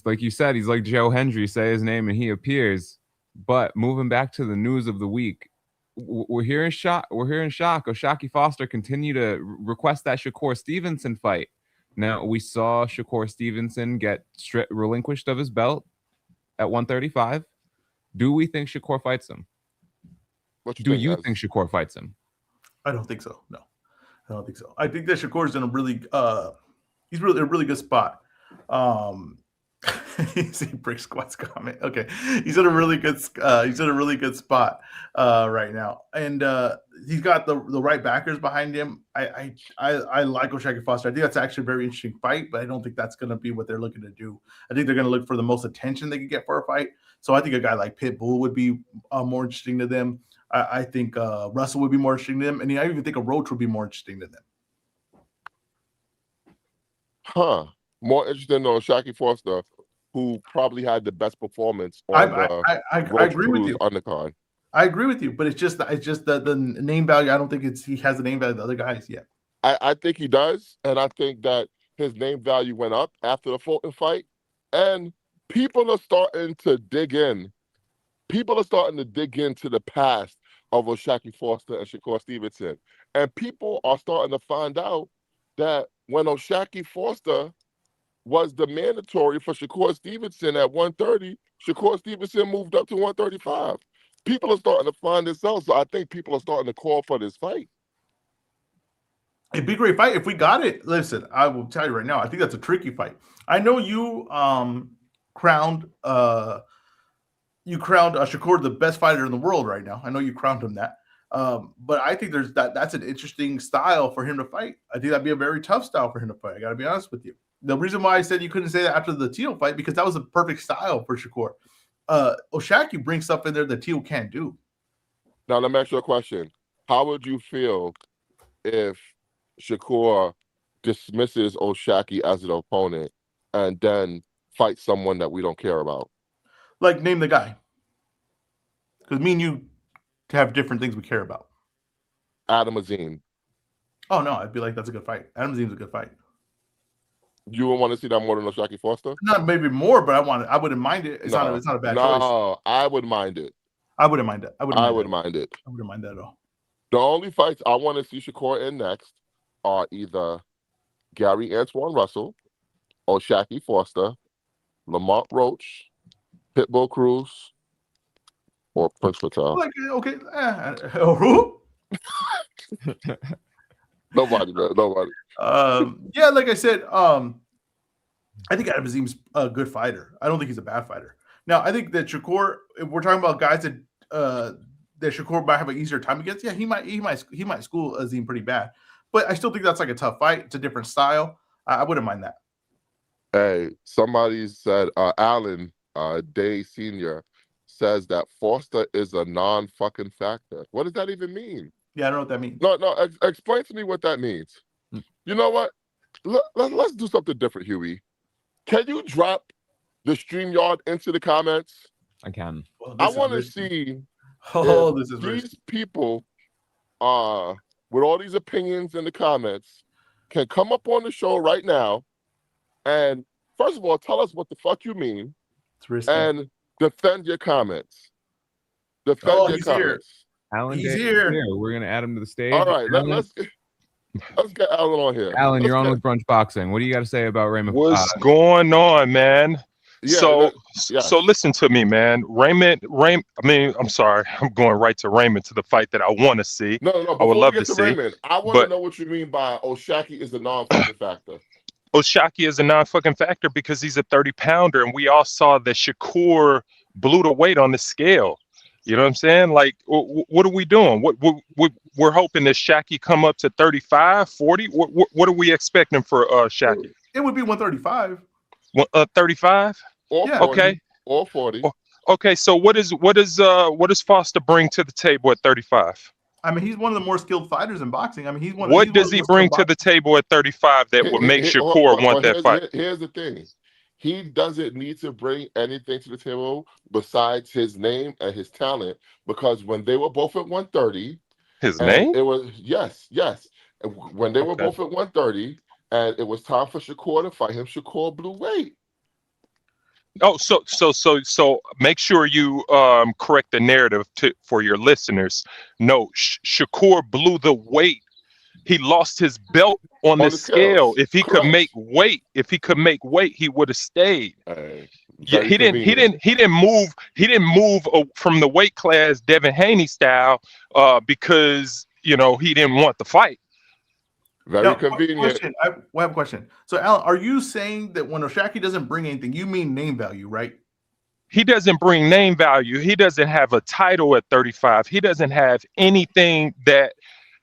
C: like you said, he's like Joe Hendry. Say his name and he appears. But moving back to the news of the week, we're here in shock. We're here in shock. O'Shaquie Foster continue to request that Shakur Stevenson fight. Now we saw Shakur Stevenson get relinquished of his belt at 135. Do we think Shakur fights him?
A: What you
C: Do
A: think,
C: you
A: guys?
C: think Shakur fights him?
B: I don't think so. No, I don't think so. I think that Shakur's in a really, he's really a really good spot. See Brick Squad's comment. Okay, he's in a really good, spot right now, and he's got the right backers behind him. I like O'Shaquie Foster. I think that's actually a very interesting fight, but I don't think that's going to be what they're looking to do. I think they're going to look for the most attention they can get for a fight. So I think a guy like Pitbull would be more interesting to them. I think Russell would be more interesting to them, and I even think a Roach would be more interesting to them.
A: Huh? More interesting than Shaki Foster, who probably had the best performance on
B: I
A: Roach
B: agree with
A: Cruz
B: you.
A: undercard.
B: I agree with you, but it's just the name value. I don't think he has the name value of the other guys yet.
A: I think he does, and I think that his name value went up after the Fulton fight, and people are starting to dig in. People are starting to dig into the past of O'Shaquie Foster and Shakur Stevenson, and people are starting to find out that when O'Shaquie Foster was the mandatory for Shakur Stevenson at 130, Shakur Stevenson moved up to 135. People are starting to find this out, so I think people are starting to call for this fight.
B: It'd be a great fight if we got it. Listen, I will tell you right now, I think that's a tricky fight. I know you crowned Shakur the best fighter in the world right now. I know you crowned him that. But I think that's an interesting style for him to fight. I think that'd be a very tough style for him to fight. I got to be honest with you. The reason why I said you couldn't say that after the Teal fight, because that was a perfect style for Shakur. O'Shaquie brings stuff in there that Teal can't do.
A: Now, let me ask you a question. How would you feel if Shakur dismisses O'Shaquie as an opponent and then fights someone that we don't care about?
B: Like, name the guy. Because me and you have different things we care about.
A: Adam Azim.
B: Oh, no, I'd be like, that's a good fight. Adam Azim's a good fight.
A: You would want to see that more than O'Shaquie Foster?
B: Not maybe more, but I wouldn't mind it. It's not a bad choice.
A: No, I would mind it.
B: I wouldn't mind it. I
A: wouldn't mind it.
B: I wouldn't mind that at all.
A: The only fights I want to see Shakur in next are either Gary Antoine Russell, O'Shaquie Foster, Lamont Roach, Pitbull Cruz, or Prince Patel.
B: Like, okay. Who?
A: Nobody, man. Nobody.
B: Yeah, like I said, I think Adam Azim's a good fighter. I don't think he's a bad fighter. Now, I think that Shakur, if we're talking about guys that Shakur might have an easier time against, yeah, he might school Azim pretty bad. But I still think that's like a tough fight. It's a different style. I wouldn't mind that.
A: Hey, somebody said Alan Day Sr. says that Foster is a non-fucking factor. What does that even mean?
B: Yeah, I don't know what that means.
A: No, explain to me what that means. You know what? Let's do something different, Huey. Can you drop the StreamYard into the comments?
C: I can.
B: Well,
A: I
B: this is
A: want to
B: risky.
A: see
B: Oh,
A: if
B: this is risky.
A: these people, with all these opinions in the comments, can come up on the show right now and, first of all, tell us what the fuck you mean
B: It's risky.
A: and defend your comments. Defend
B: Oh,
A: your
B: he's here.
A: comments.
C: Alan
B: He's
C: Day is
B: here.
C: We're gonna add him to the stage.
A: All right,
C: Alan,
A: let's get Alan on here.
C: Alan, you're
A: Let's
C: on
A: get-
C: with Brunch Boxing. What do you got to say about Raymond?
G: What's going on, man?
A: Yeah,
G: So listen to me, man. I'm sorry. I'm going right to Raymond, to the fight that I want to see.
A: No.
G: I would
A: Before
G: love
A: we get
G: to
A: to
G: see.
A: Raymond, I want to
G: But
A: know what you mean by O'Shaquie is the non-fucking factor.
G: O'Shaquie is a non-fucking factor because he's a 30-pounder, and we all saw that Shakur blew the weight on the scale. You know what I'm saying? Like, what are we doing? We're hoping that Shaquie come up to 35, 40. What are we expecting for Shaquie?
B: It would be 135.
G: 35?
A: Or
B: Yeah.
A: 40.
G: Okay.
A: Or 40.
G: Okay, so what does Foster bring to the table at 35?
B: I mean, he's one of the more skilled fighters in boxing. I mean,
G: What does he bring to the table at 35 that would make Shakur want that fight?
A: Here's the thing. He doesn't need to bring anything to the table besides his name and his talent, because when they were both at 130,
G: His name?
A: it was yes. And when they were both at 130 and it was time for Shakur to fight him, Shakur blew weight.
G: Oh, so make sure you correct the narrative for your listeners. No, Shakur blew the weight. He lost his belt on the scale.
A: scales.
G: If he could make weight, he would have stayed. Yeah, he didn't move from the weight class Devin Haney style because he didn't want the fight.
A: Very convenient.
B: I have a question. So, Alan, are you saying that when O'Shaquie doesn't bring anything, you mean name value, right?
G: He doesn't bring name value. He doesn't have a title at 35. He doesn't have anything that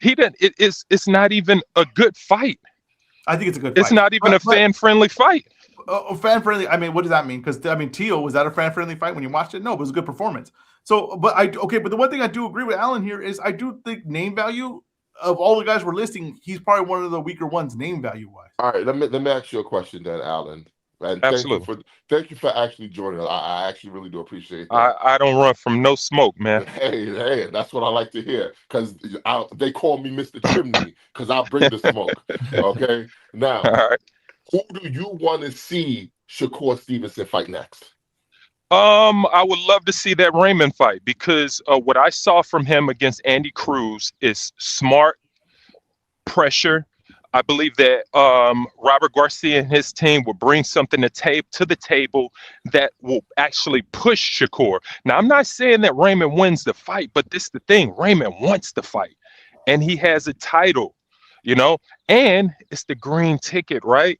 G: he doesn't. It's not even a good fight.
B: I think it's a good fight.
G: It's not even a fan-friendly fight.
B: Fan-friendly. I mean, what does that mean? Because Teal, was that a fan-friendly fight when you watched it? No, but it was a good performance. So, but the one thing I do agree with Alan here is I do think name value of all the guys we're listing, he's probably one of the weaker ones name value wise.
A: All right, let me ask you a question then, Alan. And
G: Absolutely.
A: Thank you for actually joining us. I actually really do appreciate that.
G: I don't run from no smoke, man.
A: Hey, that's what I like to hear, because they call me Mr. Chimney because I bring the smoke. Okay, now who do you want to see Shakur Stevenson fight next?
G: I would love to see that Raymond fight, because what I saw from him against Andy Cruz is smart pressure. I believe that Robert Garcia and his team will bring something to the table that will actually push Shakur. Now, I'm not saying that Raymond wins the fight, but this is the thing. Raymond wants the fight, and he has a title, and it's the green ticket, right?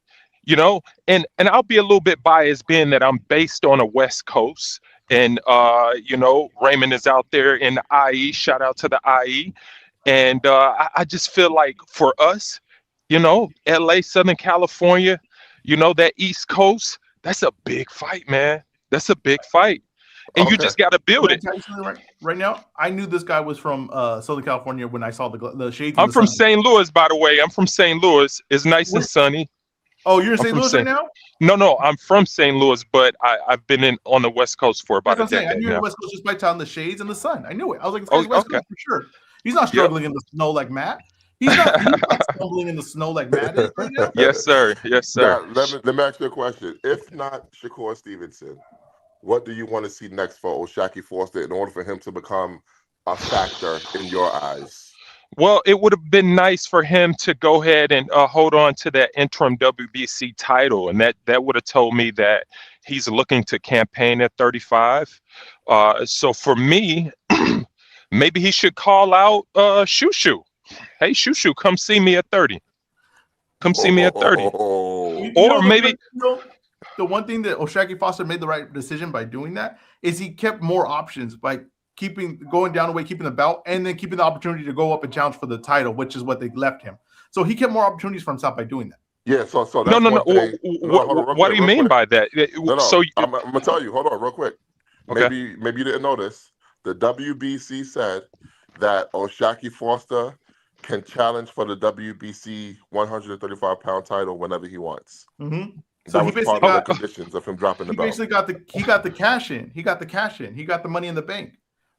G: And I'll be a little bit biased, being that I'm based on a West Coast, and Raymond is out there in the IE. Shout out to the IE. And I just feel like for us, LA, Southern California, that East Coast, that's a big fight, man. That's a big fight. And you just got to build it.
B: Right now, I knew this guy was from Southern California when I saw the shades.
G: I'm from St. Louis, by the way. I'm from St. Louis. It's nice and sunny.
B: Oh, you're in St. Louis right now?
G: No, I'm from St. Louis, but I've been on the West Coast for about a decade.
B: I knew the West Coast just by telling the shades and the sun. I knew it. I was like, West Coast for sure. He's not struggling in the snow like Matt. He's not stumbling in the snow like Matt is right now.
G: Yes, sir.
A: Now, let me ask you a question. If not Shakur Stevenson, what do you want to see next for O'Shaquie Foster in order for him to become a factor in your eyes?
G: Well, it would have been nice for him to go ahead and hold on to that interim WBC title, and that would have told me that he's looking to campaign at 35. So for me, maybe he should call out Shushu. Hey, Shushu, come see me at 30. Come see me at 30. Or maybe
B: the one thing that O'Shaquie Foster made the right decision by doing that is he kept more options by going down the way, keeping the belt, and then keeping the opportunity to go up and challenge for the title, which is what they left him. So he kept more opporunities for himself by doing that.
A: Yeah, so that's
G: no. What do you mean by that?
A: No.
G: So
A: I'm gonna tell you. Hold on, real quick.
G: Okay.
A: Maybe you didn't notice. The WBC said that O'Shaquie Foster can challenge for the WBC 135-pound title whenever he wants.
B: Mm-hmm. So
A: That
B: he
A: was
B: basically
A: part of the
B: got
A: conditions of him dropping the
B: he
A: belt.
B: basically got the cash in. He got the cash in. He got the money in the bank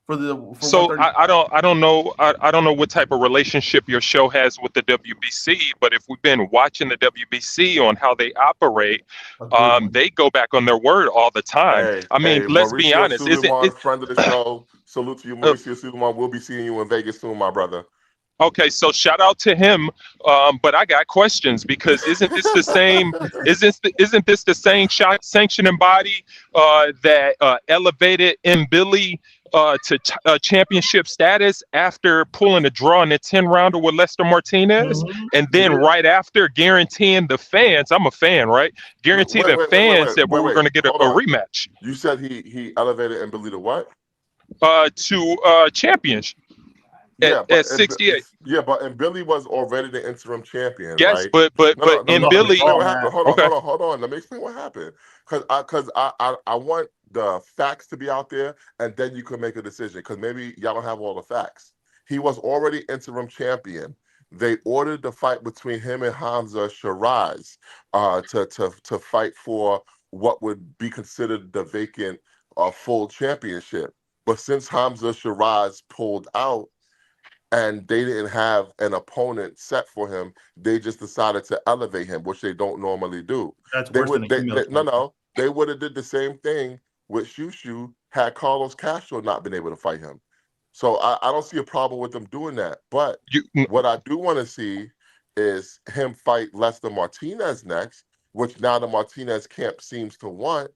B: for
G: So
B: 130.
G: I don't know I don't know what type of relationship your show has with the WBC, but if we've been watching the WBC on how they operate,
B: A good one.
G: they go back on their word all the time.
A: Hey,
G: I mean,
A: hey,
G: let's be
A: Mauricio
G: honest. Isn't
A: Sulaiman,
G: it?
A: friend of the show. Salute to you, Mauricio Sulaiman. We'll be seeing you in Vegas soon, my brother.
G: Okay, so shout out to him. But I got questions because isn't this the same? Isn't this the same sanctioning body that elevated M. Billy to championship status after pulling a draw in the 10 rounder with Lester Martinez, and then right after guaranteeing the fans, I'm a fan, right? Guarantee the fans that we were going to get a
A: Hold on.
G: rematch
A: You said he elevated and Billy to what?
G: to championship at 68.
A: Yeah, but and Billy was already the interim champion,
G: Yes,
A: right?
G: but
A: No.
G: in
A: Let me
G: Billy,
A: explain what
B: man.
A: happened.
G: okay.
A: Hold on. Let me explain what happened. Because I want the facts to be out there, and then you can make a decision. Because maybe y'all don't have all the facts. He was already interim champion. They ordered the fight between him and Hamza Shiraz to fight for what would be considered the vacant full championship. But since Hamza Shiraz pulled out, and they didn't have an opponent set for him, they just decided to elevate him, which they don't normally do.
B: That's
A: They
B: worse than
A: would,
B: a female.
A: they would have did the same thing with Shushu had Carlos Castro not been able to fight him. So I don't see a problem with them doing that. But what I do want to see is him fight Lester Martinez next, which now the Martinez camp seems to want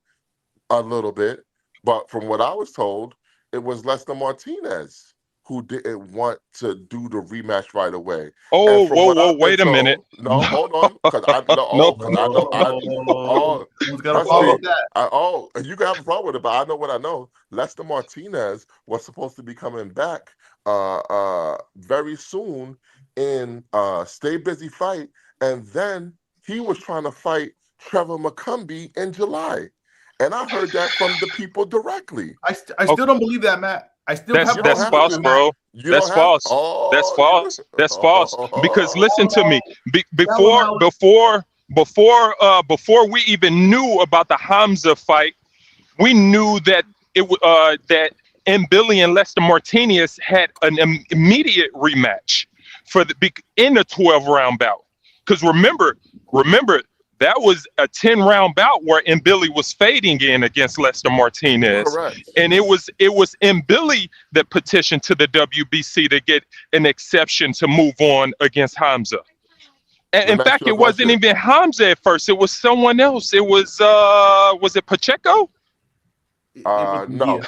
A: a little bit. But from what I was told, it was Lester Martinez who didn't want to do the rematch right away.
G: Oh,
A: And from what
G: whoa,
A: I've been
G: wait a minute.
A: told, no, hold on, because I
G: No.
B: Who's got a
A: trust
B: problem
A: me,
B: with that?
A: you can have a problem with it, but I know what I know. Lester Martinez was supposed to be coming back very soon in Stay Busy Fight, and then he was trying to fight Trevor McCumbee in July. And I heard that from the people directly.
B: I still don't believe that, Matt. I still have
A: You don't
G: That's
A: have
B: problems
G: false,
B: with
A: to.
B: that.
G: bro.
A: You
G: That's
A: don't have.
G: false. That's false. That's false. Because listen to me. Before we even knew about the Hamza fight, we knew that that M. Billy and Lester Martinez had an immediate rematch in the 12-round bout. Because remember, that was a 10-round bout where M. Billy was fading in against Lester Martinez.
A: Correct.
G: And it was M. Billy that petitioned to the WBC to get an exception to move on against Hamza. And in fact, it wasn't even Hamza at first. It was someone else. It was it Pacheco?
A: No,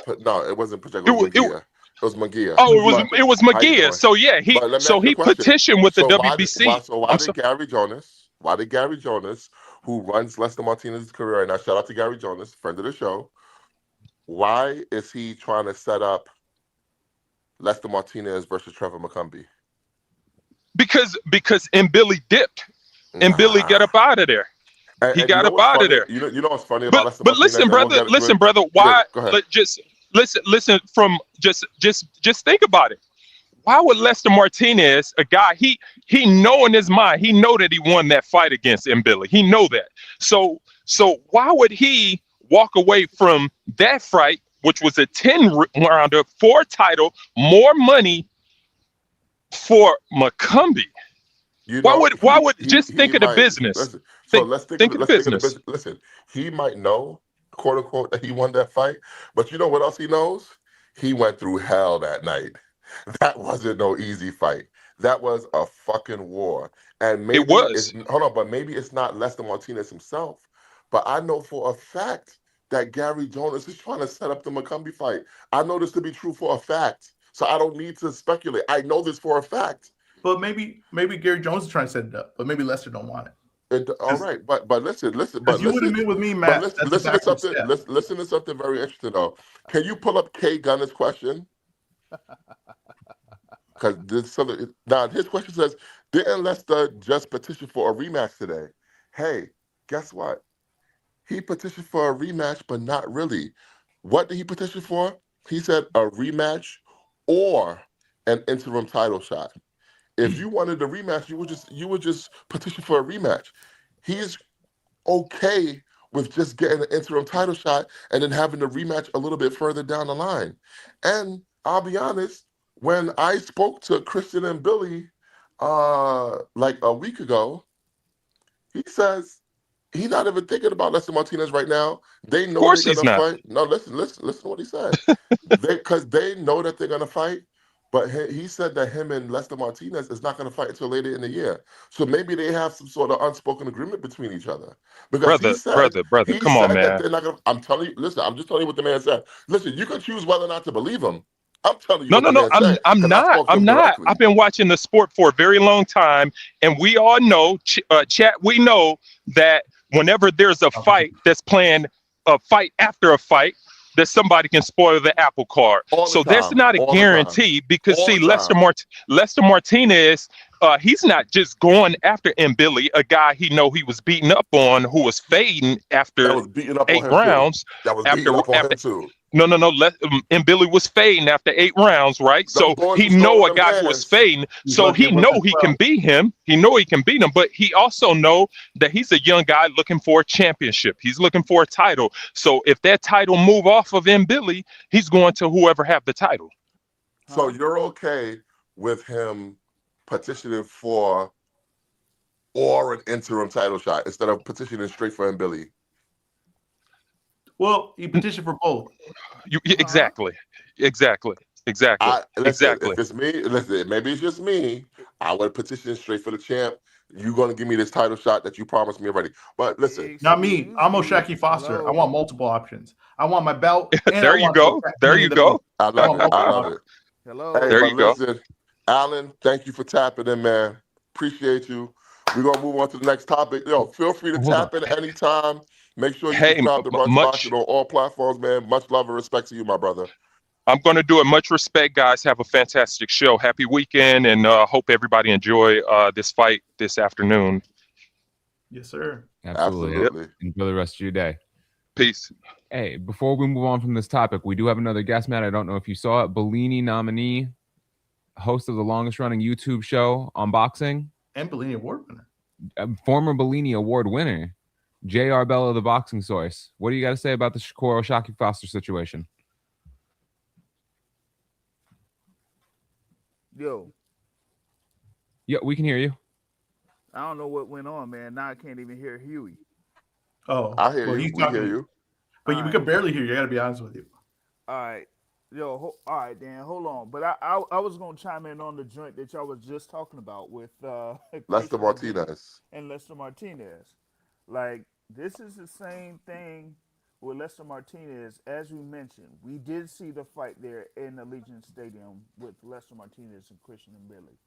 A: it wasn't Pacheco. It was Magia. It was Magia.
G: Oh, it was Magia. So yeah,
A: but let me ask you a question.
G: petitioned with the
A: So
G: WBC.
A: why did Gary Jonas? Why did Gary Jonas, who runs Lester Martinez's career right now, shout out to Gary Jonas, friend of the show, why is he trying to set up Lester Martinez versus Trevor McCumbee?
G: Because M. Billy dipped. And Billy got up out of there. He got up out of there.
A: You know what's funny about Lester Martinez?
G: Listen, brother. Why?
A: Go ahead.
G: Listen. From just think about it. Why would Lester Martinez, a guy he know in his mind, he know that he won that fight against M. Billy. He know that. So why would he walk away from that fight, which was a 10-rounder, for a title, more money for McCumbie? Why would just think of the business?
A: Listen, so let's think of the business. Listen, he might know, quote unquote, that he won that fight, but you know what else he knows? He went through hell that night. That wasn't no easy fight. That was a fucking war. And maybe
G: it was.
A: But maybe it's not Lester Martinez himself. But I know for a fact that Gary Jonas is trying to set up the McCumbee fight. I know this to be true for a fact. So I don't need to speculate. I know this for a fact.
B: But maybe Gary Jones is trying to set it up, but maybe Lester don't want it.
A: All right, but listen.
B: But you would admit with me, Matt.
A: Listen to something very interesting though. Can you pull up K Gunner's question? Because now his question says, didn't Lester just petition for a rematch today? Hey, guess what? He petitioned for a rematch, but not really. What did he petition for? He said a rematch or an interim title shot. If you wanted a rematch, you would just petition for a rematch. He's okay with just getting an interim title shot and then having the rematch a little bit further down the line. And I'll be honest, when I spoke to Christian and Billy like a week ago, he says he's not even thinking about Lester Martinez right now. They
G: Of
A: know they're
G: course he's
A: gonna
G: not.
A: fight. No, listen to what he said. Because they know that they're gonna fight, but he said that him and Lester Martinez is not gonna fight until later in the year. So maybe they have some sort of unspoken agreement between each other. Because
G: Brother, brother, brother.
A: he
G: Come on,
A: said that
G: man.
A: they're not gonna. I'm telling you, listen, I'm just telling you what the man said. Listen, you can choose whether or not to believe him. I'm telling you
G: No,
A: what
G: no,
A: the
G: no.
A: man said
G: I'm
A: because I
G: not.
A: spoke to
G: I'm
A: him
G: not. I've
A: directly.
G: been watching the sport for a very long time, and we all know, chat. We know that whenever there's a fight that's planned, a fight after a fight, that somebody can spoil the apple cart.
A: All the
G: So that's
A: time.
G: not a
A: All the time.
G: guarantee because
A: All
G: see,
A: the time.
G: Lester Martinez, he's not just going after M. Billy, a guy he know he was beating up on, who was fading
A: That
G: after
A: was beating up on
G: eight
A: him too.
G: rounds.
A: That was
G: After
A: beating up on
G: after
A: him too.
G: no, no, no. And Billy was fading after 8 rounds, right?
A: Them
G: So
A: boys
G: he
A: was
G: know
A: throwing
G: a
A: them
G: guy who was
A: hands.
G: fading.
B: He's
G: So
B: lucky
G: he
B: it wasn't
G: know he can
B: 12.
G: beat him. He know he can beat him. But he also know that he's a young guy looking for a championship. He's looking for a title. So if that title move off of M. Billy, he's going to whoever have the title.
A: So
H: Huh?
A: you're okay with him petitioning for or an interim title shot instead of petitioning straight for Billy.
B: Well, he petitioned for both.
H: Huh?
G: Exactly, exactly, exactly,
A: I listen,
G: exactly.
A: if it's me, listen, maybe it's just me. I would petition straight for the champ. You're gonna give me this title shot that you promised me already. But listen,
B: Not me.
H: Excuse
B: I'm
H: me.
B: O'Shaki Foster. I
H: Hello.
B: want multiple options. I want my belt and I
G: There you
B: want to
G: go.
B: attack
G: There
B: Money
G: you
B: in the Bank.
G: go.
A: I
B: I
A: love
B: want
A: it. I
B: multiple
A: love
B: options.
A: it. Hey,
G: There
H: Hello.
A: but
G: you go.
A: listen, Alan, thank you for tapping in, man. Appreciate you. We're gonna move on to the next topic. Yo, feel free to
C: Hold on.
A: tap in anytime. Make sure you
G: Hey,
A: subscribe to Brunch
G: much.
A: Boxing on all platforms, man. Much love and respect to you, my brother.
G: I'm going to do it. Much respect, guys. Have a fantastic show. Happy weekend, and hope everybody enjoy this fight this afternoon.
B: Yes, sir.
C: Absolutely.
G: Yep.
A: Absolutely.
C: Enjoy the rest of your day.
G: Peace.
C: Hey, before we move on from this topic, we do have another guest, Matt. I don't know if you saw it. Bellini nominee, host of the longest running YouTube show on boxing,
B: And Bellini Award winner.
C: former Bellini Award winner, J.R. Bella, the boxing source. What do you got to say about the Shakur O'Shaki Foster situation?
H: Yo,
C: Yeah, we can hear you.
H: I don't know what went on, man. Now I can't even hear Huey.
B: Oh,
A: I hear
B: well,
A: you.
B: he's
A: We hear
B: talking,
A: you.
B: but
H: All
B: we
H: right.
B: could barely hear you. I got to be honest with you.
H: All right. Yo, all right, Dan, hold on. But I was gonna chime in on the joint that y'all was just talking about with
A: Lester
H: Christian and Billy
A: Martinez.
H: and Lester Martinez. Like this is the same thing with Lester Martinez, as we mentioned. We did see the fight there in Allegiant Stadium with Lester Martinez and Christian and Billy.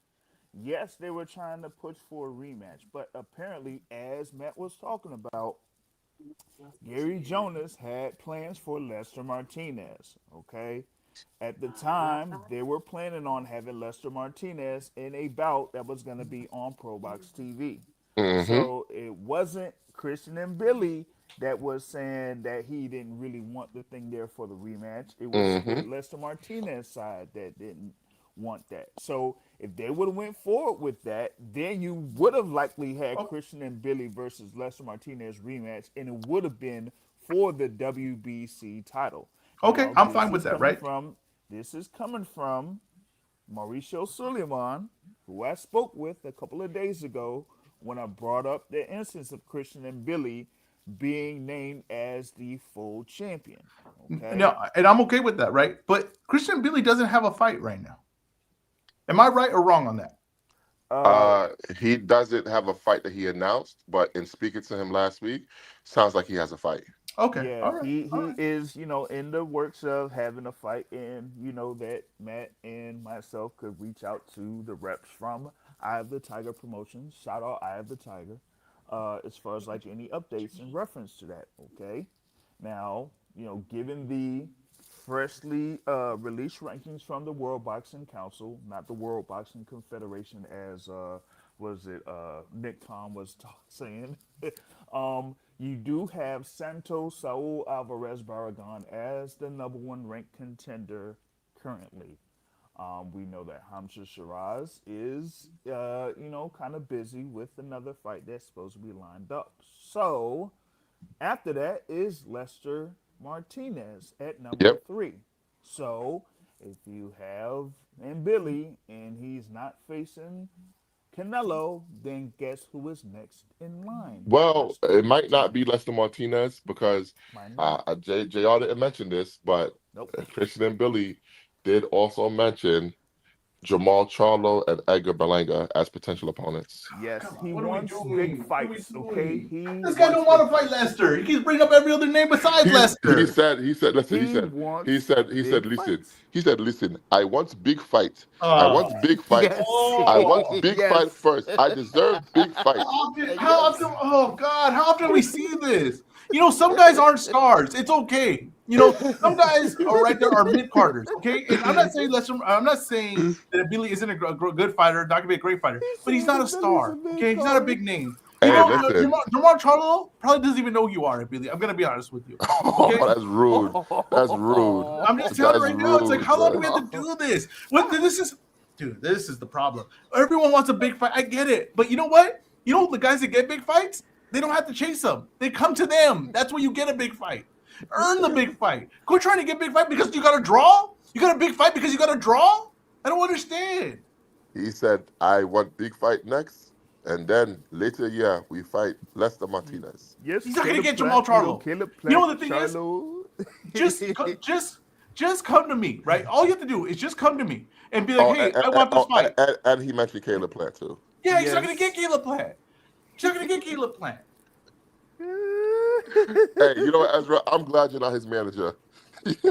H: Yes, they were trying to push for a rematch, but apparently, as Matt was talking about, Gary Jonas had plans for Lester Martinez. Okay. At the time, they were planning on having Lester Martinez in a bout that was going to be on ProBox TV.
A: Mm-hmm.
H: So it wasn't Christian and Billy that was saying that he didn't really want the thing there for the rematch. It was
A: Mm-hmm.
H: the Lester Martinez side that didn't want that. So if they would have went forward with that, then you would have likely had
B: Oh,
H: Christian and Billy versus Lester Martinez rematch, and it would have been for the WBC title.
B: okay.
H: Now
B: I'm fine with that, right?
H: this is coming from Mauricio Suleiman, who I spoke with a couple of days ago when I brought up the instance of Christian and Billy being named as the full champion. Okay.
B: No, and I'm okay with that, right? But Christian Billy doesn't have a fight right now. Am I right or wrong on that?
H: Uh,
A: Uh, he doesn't have a fight that he announced, but in speaking to him last week, sounds like he has a fight.
B: Okay.
H: yeah,
B: All right. All
H: he
B: right.
H: is, in the works of having a fight, and that Matt and myself could reach out to the reps from Eye of the Tiger Promotions. Shout out Eye of the Tiger, as far as like any updates in reference to that. Okay, now given the freshly released rankings from the World Boxing Council, not the World Boxing Confederation, as was it Nick Khan was saying. You do have Santos Saul Alvarez Barragan as the number one ranked contender currently. We know that Hamza Shiraz is, kind of busy with another fight that's supposed to be lined up. So after that is Lester Martinez at number
A: Yep.
H: 3. So if you have and Billy and he's not facing Canelo, then guess who is next in line?
A: Well,
H: Lester
A: it might not
H: Martinez.
A: be Lester Martinez because
H: Might not.
A: JR didn't mention this, but
H: Nope.
A: Christian and Billy did also mention Jamal Charlo and Edgar Berlanga as potential opponents.
H: Yes,
B: Come
H: he
B: on, what are we
H: wants
B: doing?
H: big
B: What are we
H: fights. Okay,
B: doing?
H: he
B: This guy don't
H: wants
B: want
H: big
B: to fight
H: fights.
B: Lester. He keeps bringing up every other name besides
A: He
B: Lester.
A: said, listen,
H: He wants big
A: listen,
H: fights.
A: listen, I want big fights. I
B: Oh,
A: want big fights.
H: Yes.
A: I want
B: oh.
A: big
H: Yes.
A: fight first. I deserve big fights.
B: How
H: Yes.
B: often? Oh God, how often we see this? Some guys aren't stars. It's okay. Some guys are right there are mid carders. Okay, and I'm not saying Lester. I'm not saying that Billy isn't a good fighter, not gonna be a great fighter, but he's not a star. Okay, he's not a big name.
A: Hey, listen.
B: Jamal Charlo probably doesn't even know who you are, Billy. I'm gonna be honest with you. Okay,
A: Oh, that's rude. That's rude.
B: I'm just telling you
A: That's
B: right now. It's like,
A: rude,
B: how long do we
A: man.
B: have to do this? Dude, this is the problem. Everyone wants a big fight. I get it, but you know what? The guys that get big fights, they don't have to chase them. They come to them. That's where you get a big fight. Earn the big fight. Quit trying to get big fight because you got to draw. You got a big fight because you got to draw. I don't understand.
A: He said, I want big fight next. And then later, we fight Lester Martinez.
H: Yes,
B: He's not gonna get Jamal Charlo. The thing is, just come to me, right? All you have to do is just come to me and be like, hey, I want this fight.
A: And he mentioned Caleb Plant too.
B: Yeah, he's not gonna get Caleb Plant. He's not gonna get Caleb Plant.
A: Hey, you know what, Ezra? I'm glad you're not his manager.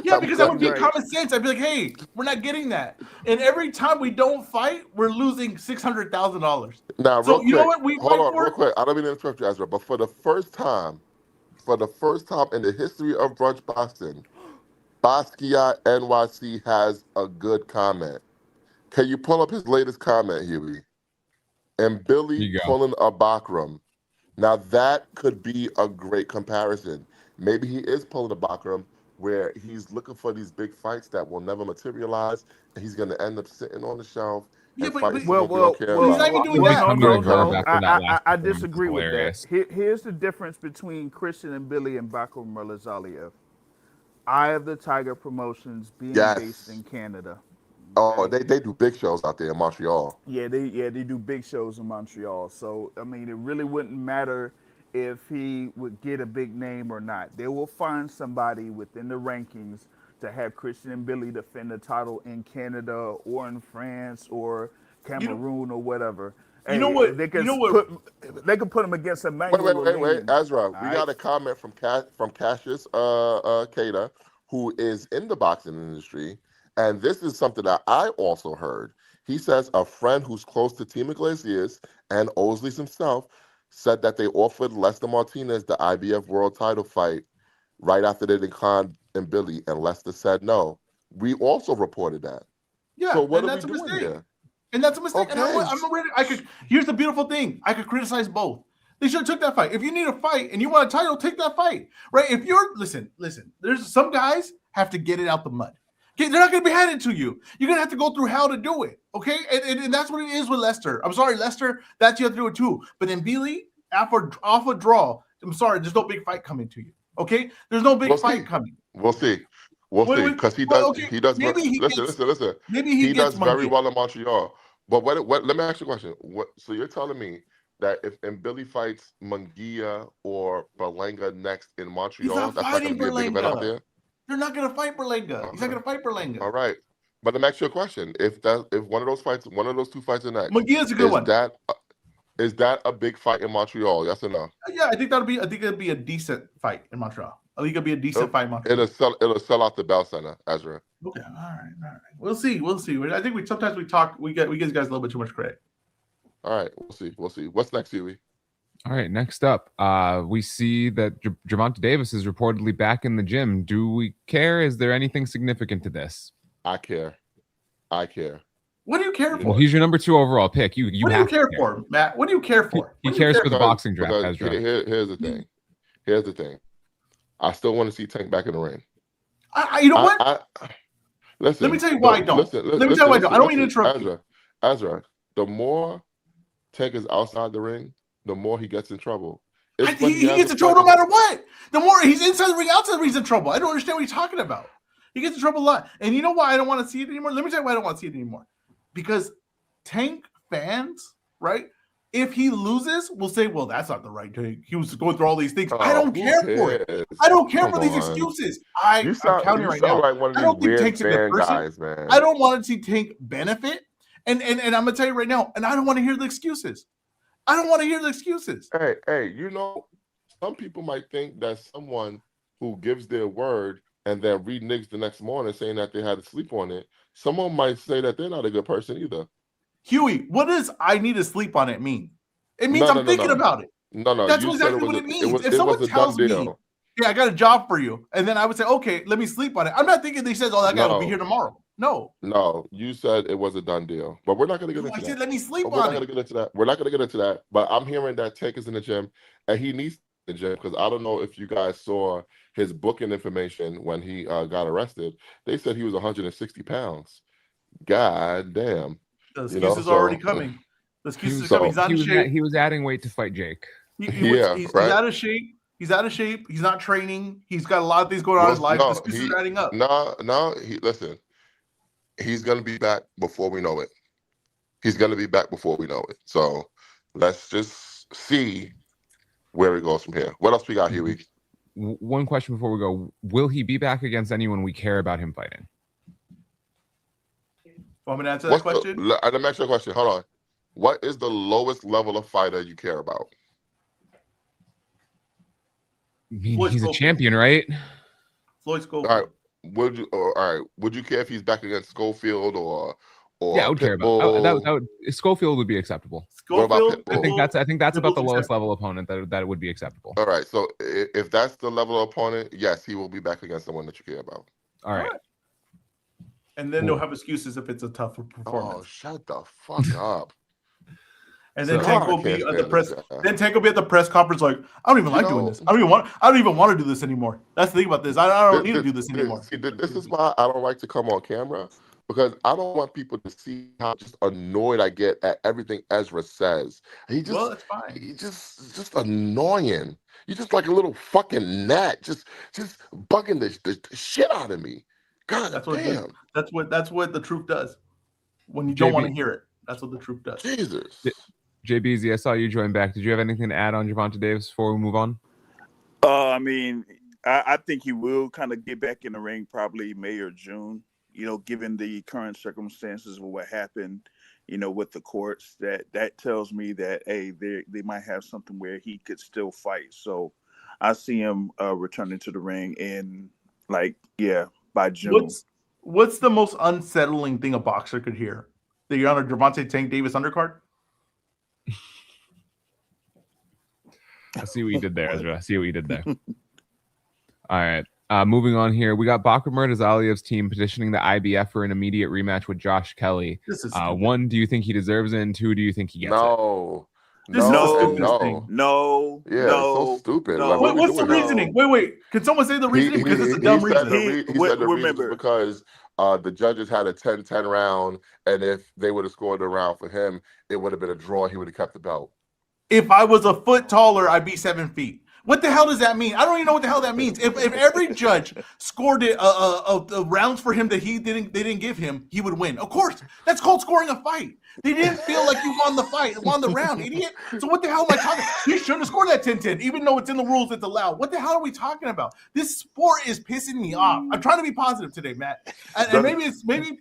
B: Yeah, because that would be
H: right.
B: common sense. I'd be like, hey, we're not getting that. And every time we don't fight, we're losing $600,000.
A: Now,
B: So
A: real
B: you know
A: quick,
B: what we
A: hold
B: fight
A: on,
B: for?
A: real quick. I don't mean to interrupt you, Ezra, but for the first time in the history of brunch boxing, Basquiat NYC has a good comment. Can you pull up his latest comment, Huey? And
C: Here
A: Billy
C: you go.
A: pulling a Bakram. Now that could be a great comparison. Maybe he is pulling a Bakram where he's looking for these big fights that will never materialize, and he's going to end up sitting on the shelf
B: Yeah,
A: and
B: but-
A: fighting
B: but-
A: someone we don't care
B: He's not
A: about.
B: even doing that.
C: I'm gonna go back to that last
H: I
C: performance.
H: disagree with that.
C: Hilarious.
H: Here's the difference between Christian and Billy and Bakram Murzaliyev. Eye of the Tiger Promotions being
A: Yes.
H: based in Canada.
A: Oh, they do big shows out there in Montreal.
H: Yeah, they do big shows in Montreal. So I mean, it really wouldn't matter if he would get a big name or not. They will find somebody within the rankings to have Christian and Billy defend the title in Canada or in France or Cameroon or whatever.
B: You know what?
H: They can they can put them against Emmanuel.
A: Wait, Ezra. We
H: right.
A: got a comment from Cassius Cada, who is in the boxing industry, and this is something that I also heard. He says a friend who's close to Team Iglesias and Osley's himself said that they offered Lester Martinez the IBF World Title fight right after they declined and Billy, and Lester said no. We also reported that.
B: Yeah,
A: So what
B: and
A: are
B: that's
A: we
B: a
A: doing
B: mistake.
A: here?
B: And that's a mistake. And
A: Okay.
B: I'm ready. Here's the beautiful thing. I could criticize both. They should have took that fight. If you need a fight and you want a title, take that fight. Right? If you're listen, there's some guys have to get it out the mud. Okay, they're not gonna be handed to you. You're gonna have to go through hell to do it. Okay, and that's what it is with Lester. I'm sorry, Lester, that's you have to do it too. But in Billy, off a draw, I'm sorry, there's no big fight coming to you. Okay, there's no big fight coming.
A: We'll see. We'll see, because he does.
B: Okay,
A: He does.
B: maybe he
A: Listen.
B: Maybe
A: He
B: gets
A: does very
B: Mungie.
A: well in Montreal. But what? Let me ask you a question. So you're telling me that if Billy fights Munguia or Berlanga next in Montreal,
B: not
A: that's not going to
B: fighting
A: be a big event out
B: Berlanga.
A: there?
B: They're not gonna fight Berlanga. He's not gonna fight Berlanga.
A: All right. But let me ask you a question. If one of those two fights are next,
B: Munguia's a good one.
A: Is that a big fight in Montreal? Yes or no?
B: Yeah, I think it'd be a decent fight in Montreal. I think it'll be a decent fight in Montreal.
A: It'll sell out the Bell Center, Ezra.
B: Okay, all right. We'll see. I think we sometimes we give you guys a little bit too much credit.
A: All right, we'll see. What's next, Huey?
C: All right, next up, we see that Gervonta Davis is reportedly back in the gym. Do we care? Is there anything significant to this?
A: I care.
B: What do you care for?
C: Well, he's your number 2 overall pick. You
B: what do you care for, Matt? What do you care for?
C: He cares for the boxing draft,
A: because
C: Ezra.
A: Here's the thing. I still want to see Tank back in the ring.
B: You know what?
A: Listen,
B: Let me tell you why I don't.
A: Listen,
B: Let me tell you why I don't. I don't mean to interrupt you.
A: Ezra, the more Tank is outside the ring, the more he gets in trouble.
B: He gets in trouble no matter what. The more he's inside the ring, outside the ring, he's in trouble. I don't understand what you're talking about. He gets in trouble a lot. And you know why I don't want to see it anymore? Let me tell you why I don't want to see it anymore. Because Tank fans, right? If he loses, we'll say, well, that's not the right Tank. He was going through all these things. I don't care for it. I don't care for these excuses. I'm counting right now.
A: Like one of
B: I don't think
A: weird
B: Tank's a good person.
A: guys, man.
B: I don't want to see Tank benefit. And I'm going to tell you right now, and I don't want to hear the excuses. I don't want to hear the excuses.
A: Hey, you know, some people might think that someone who gives their word and then reneges the next morning saying that they had to sleep on it, someone might say that they're not a good person either.
B: Huey, what does I need to sleep on it mean? It means I'm thinking about it.
A: No.
B: That's exactly what it means. If someone tells me, yeah, I got a job for you, and then I would say, okay, let me sleep on it. I'm not thinking they says, oh, that guy will be here tomorrow. No, you said it was a done deal, but we're not going to get into that. I said, let me sleep on it. We're not going to get into that. We're not going to get into that. But I'm hearing that Tank is in the gym, and he needs the gym because I don't know if you guys saw his booking information when he got arrested. They said he was 160 pounds. God damn. The excuses are already coming. The excuses are coming. He's out of shape.
C: He was adding weight to fight Jake.
B: He's out of shape. He's out of shape. He's not training. He's got a lot of things going on in his life. The excuses are adding up.
A: Listen. He's going to be back before we know it. So let's just see where it goes from here. What else we got here, Huey?
C: One question before we go. Will he be back against anyone we care about him fighting?
B: Want me to answer that question?
A: Let me ask you a question. Hold on. What is the lowest level of fighter you care about?
C: I mean, he's a champion, right?
B: Floyd Schofield.
A: All right. Would you care if he's back against Schofield or
C: yeah, I would care about that. Schofield would be acceptable. I think that's about the lowest level opponent that would be acceptable.
A: All right. So if that's the level of opponent, yes, he will be back against someone that you care about.
C: All right.
B: And then they'll have excuses if it's a tougher performance.
A: Oh, shut the fuck up.
B: And then Tank will be at the press. Then Tank will be at the press conference like, I don't even like doing this. I don't even want to do this anymore. That's the thing about this. I don't need to do this anymore.
A: See, this is why I don't like to come on camera, because I don't want people to see how just annoyed I get at everything Ezra says.
B: Well, that's fine.
A: He's just annoying. You're just like a little fucking gnat, just bugging the shit out of me. God damn.
B: That's what the truth does. When you don't want to hear it, that's what the truth does.
A: Jesus.
C: JBZ, I saw you join back. Did you have anything to add on Gervonta Davis before we move on?
I: I mean, I think he will kind of get back in the ring probably May or June. You know, given the current circumstances of what happened, you know, with the courts, that tells me that they might have something where he could still fight. So I see him returning to the ring in by June.
B: What's the most unsettling thing a boxer could hear? That you're on a Gervonta Tank Davis undercard?
C: I see what you did there, Ezra. I see what you did there. All right. Moving on here. We got Bakr Murdazaliev's team petitioning the IBF for an immediate rematch with Josh Kelly.
B: This is
C: one, do you think he deserves it? And two, do you think he gets it?
A: No.
B: This is the stupidest thing.
I: No.
A: Yeah,
I: no,
A: it's so stupid.
I: No.
A: Like,
B: what's the reasoning? Wait. Can someone say the reasoning? Because it's a dumb reason.
A: He said the reason is because the judges had a 10-10 round, and if they would have scored a round for him, it would have been a draw. He would have kept the belt.
B: If I was a foot taller, I'd be 7 feet. What the hell does that mean? I don't even know what the hell that means. If every judge scored rounds for him that they didn't give him, he would win. Of course, that's called scoring a fight. They didn't feel like you won the fight, won the round, idiot. So what the hell am I talking? You shouldn't have scored that 10-10, even though it's in the rules, it's allowed. What the hell are we talking about? This sport is pissing me off. I'm trying to be positive today, Matt. And maybe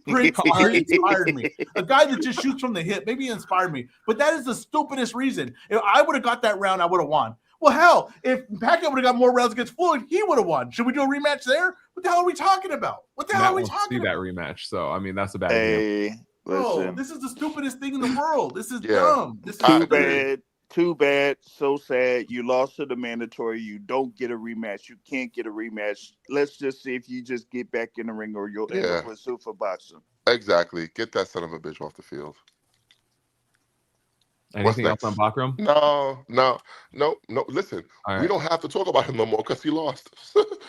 B: Prince inspired me. A guy that just shoots from the hip, maybe he inspired me. But that is the stupidest reason. If I would have got that round, I would have won. Well, hell, if Pacquiao would have got more rounds against Floyd, he would have won. Should we do a rematch there? What the hell are we talking about? What the hell are we talking about?
C: That rematch. So, I mean, that's a bad idea.
B: Bro, this is the stupidest thing in the world. This is dumb. This is
I: Too bad. So sad. You lost to the mandatory. You don't get a rematch. You can't get a rematch. Let's just see if you just get back in the ring or you'll end up with super boxing.
A: Exactly. Get that son of a bitch off the field.
C: Anything else on Bakram?
A: No. Listen, we don't have to talk about him no more because he lost.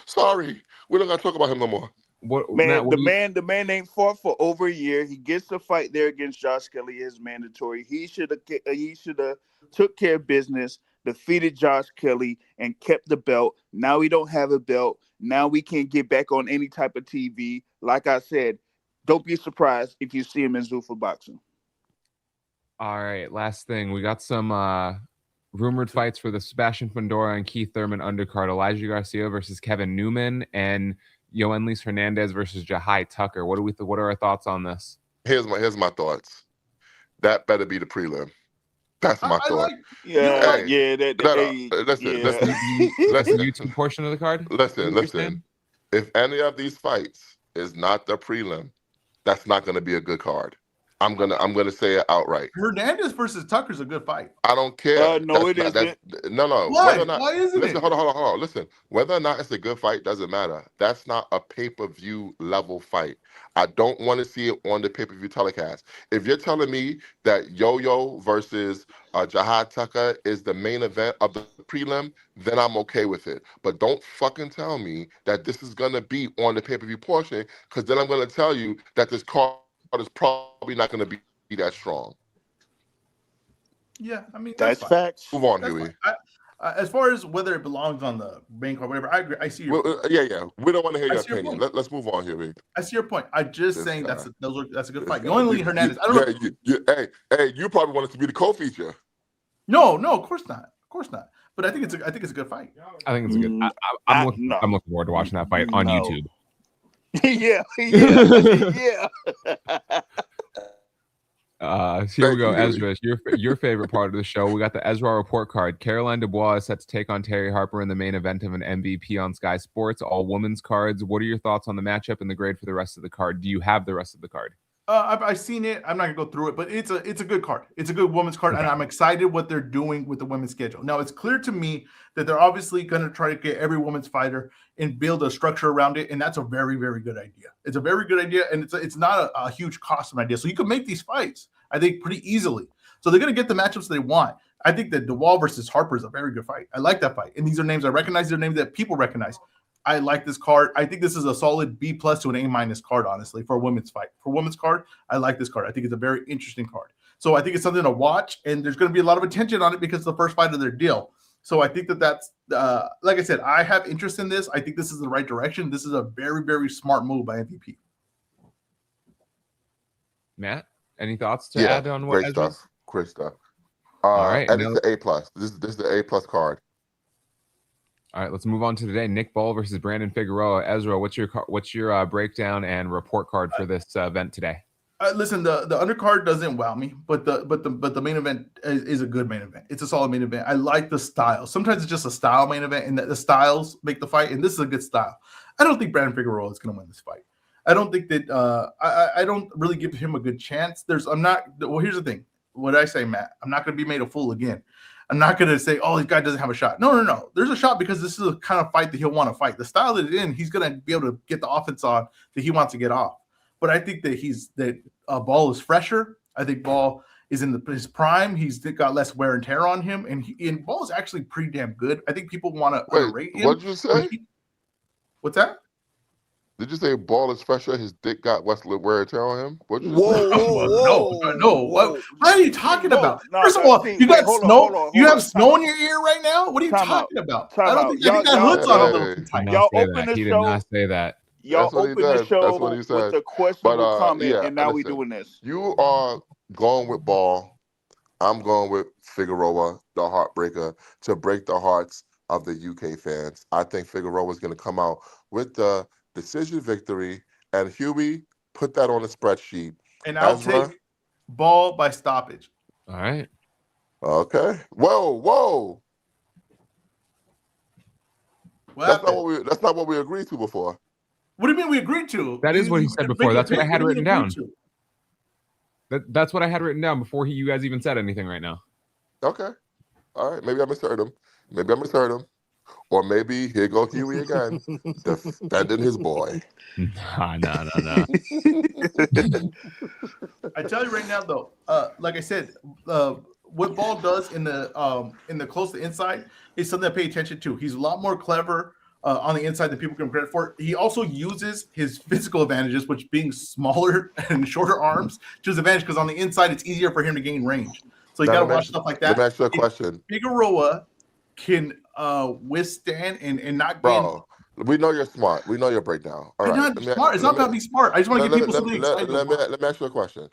A: Sorry. We don't got to talk about him no more.
G: Matt,
I: The man ain't fought for over a year. He gets the fight there against Josh Kelly is mandatory. He should have took care of business, defeated Josh Kelly, and kept the belt. Now we don't have a belt. Now we can't get back on any type of TV. Like I said, don't be surprised if you see him in Zuffa Boxing.
C: All right, last thing. We got some rumored fights for the Sebastian Fundora and Keith Thurman undercard. Elijah Garcia versus Kevin Newman and Yoel Luis Hernandez versus Jahai Tucker. What are our thoughts on this?
A: Here's my thoughts. That better be the prelim. That's my thought.
I: Listen.
C: That's the YouTube portion of the card.
A: Listen. If any of these fights is not the prelim, that's not going to be a good card. I'm gonna say it outright.
B: Hernandez versus Tucker's a good fight.
A: I don't care.
I: No, it isn't.
A: No.
B: Why? Why isn't
A: listen,
B: it?
A: Hold on. Listen, whether or not it's a good fight doesn't matter. That's not a pay-per-view level fight. I don't want to see it on the pay-per-view telecast. If you're telling me that Yo-Yo versus Jahai Tucker is the main event of the prelim, then I'm okay with it. But don't fucking tell me that this is gonna be on the pay-per-view portion, because then I'm gonna tell you that this card is probably not going to be that strong.
B: Yeah, I mean
I: that's facts.
A: Move on, Huey.
B: As far as whether it belongs on the main card, whatever, I agree. I see your point.
A: Yeah. We don't want to hear your opinion. Let's move on, Huey.
B: I see your point. I'm just saying that's a good fight. The only Hernandez. I don't know.
A: Hey, you probably want it to be the co-feature.
B: No, of course not. Of course not. But I think it's a good fight.
C: I think it's a good. I'm looking forward to watching that fight on YouTube.
I: Yeah.
C: Here we go, Ezra. Your favorite part of the show. We got the EzRaw report card. Caroline Dubois is set to take on Terry Harper in the main event of an MVP on Sky Sports. All women's cards. What are your thoughts on the matchup and the grade for the rest of the card? Do you have the rest of the card?
B: I've seen it. I'm not gonna go through it, but it's a good card. It's a good women's card, and I'm excited what they're doing with the women's schedule. Now, it's clear to me that they're obviously gonna try to get every women's fighter and build a structure around it, and that's a very, very good idea. It's a very good idea, and it's not a huge cost of an idea. So you can make these fights, I think, pretty easily. So they're gonna get the matchups they want. I think that Dubois versus Harper is a very good fight. I like that fight, and these are names I recognize. They're names that people recognize. I like this card. I think this is a solid B+ to an A- card, honestly, for a women's fight. For a women's card, I like this card. I think it's a very interesting card. So I think it's something to watch, and there's going to be a lot of attention on it because it's the first fight of their deal. So I think that's like I said, I have interest in this. I think this is the right direction. This is a very, very smart move by MVP.
C: Matt, any thoughts to add on what?
A: Great stuff.
C: All right,
A: and it's the A+. This is the A+ card.
C: All right, let's move on to today. Nick Ball versus Brandon Figueroa. Ezra, what's your breakdown and report card for this event today?
B: Listen, the undercard doesn't wow me, but the main event is a good main event. It's a solid main event. I like the style. Sometimes it's just a style main event, and the styles make the fight. And this is a good style. I don't think Brandon Figueroa is going to win this fight. I don't think that. I don't really give him a good chance. Here's the thing. What I say, Matt, I'm not going to be made a fool again. I'm not going to say, oh, this guy doesn't have a shot. No. There's a shot because this is a kind of fight that he'll want to fight. The style that it's in, he's going to be able to get the offense on that he wants to get off. But I think that Ball is fresher. I think Ball is in his prime. He's got less wear and tear on him. And Ball is actually pretty damn good. I think people want to underrate him.
A: What did you say?
B: What's that?
A: Did you say Ball is fresher? His dick got less wear and tear on him? What did you
B: say? No. What are you talking about? First of all, you got snow. You have snow in your ear right now. What are you talking about? I don't think you got hoods on a little too tight.
I: Y'all open the show.
C: He did not say that.
I: Y'all open the show with a questionable comment, and now we're doing this.
A: You are going with Ball. I'm going with Figueroa, the heartbreaker, to break the hearts of the UK fans. I think Figueroa is going to come out with the decision victory, and Huey, put that on a spreadsheet.
B: And I'll take Ball by stoppage.
C: All right.
A: Okay. Whoa. That's not what we agreed to before.
B: What do you mean we agreed to?
C: That is what he said before. That's what I had written down. That's what I had written down before you guys even said anything right now.
A: Okay. All right. Maybe I misheard him. Or maybe here go Huey again, defending his boy.
C: No.
B: I tell you right now, though, like I said, what Ball does in the close to inside is something to pay attention to. He's a lot more clever on the inside than people give him credit for. He also uses his physical advantages, which being smaller and shorter arms, to his advantage because on the inside it's easier for him to gain range. So you got to watch stuff like that.
A: Let me ask you a question.
B: Figueroa can withstand and not
A: Bro, we know you're smart. We know your breakdown. All right.
B: Not smart. It's not about being smart. I just want to give people something exciting.
A: Let me ask you a question.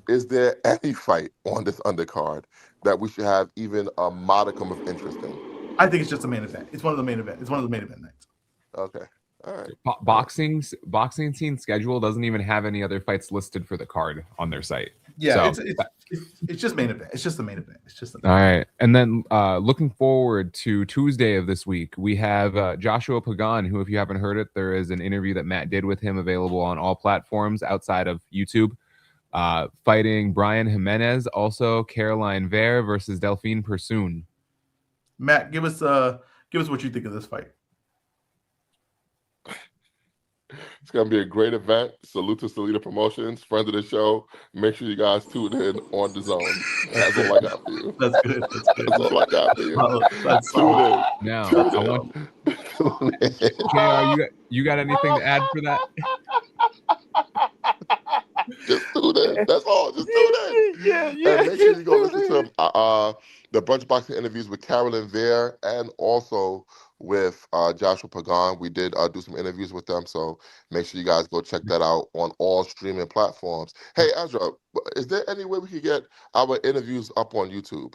A: Is there any fight on this undercard that we should have even a modicum of interest in?
B: I think it's just a main event. It's one of the main event. It's one of the main event nights.
A: Okay. All right.
C: Boxing scene schedule doesn't even have any other fights listed for the card on their site.
B: Yeah,
C: so,
B: it's just main event. It's just the main event. It's just
C: all right. And then looking forward to Tuesday of this week, we have Joshua Pagan, who, if you haven't heard it, there is an interview that Matt did with him available on all platforms outside of YouTube. Fighting Brian Jimenez, also Caroline Vare versus Delphine Persoon.
B: Matt, give us what you think of this fight.
A: It's gonna be a great event. Salute to Salita Promotions, friends of the show. Make sure you guys tune in on the zone. That's all I got for you.
B: That's good.
A: That's all I got for you.
B: Tune in.
C: Now, JR, you got anything to add for that?
A: Just tune in. That's all. Just tune in.
H: Yeah.
A: And make sure you go listen to the Brunch Boxing interviews with Carolyn Vare and also with Joshua Pagan. We did do some interviews with them, so make sure you guys go check that out on all streaming platforms. Hey, Ezra, is there any way we could get our interviews up on YouTube?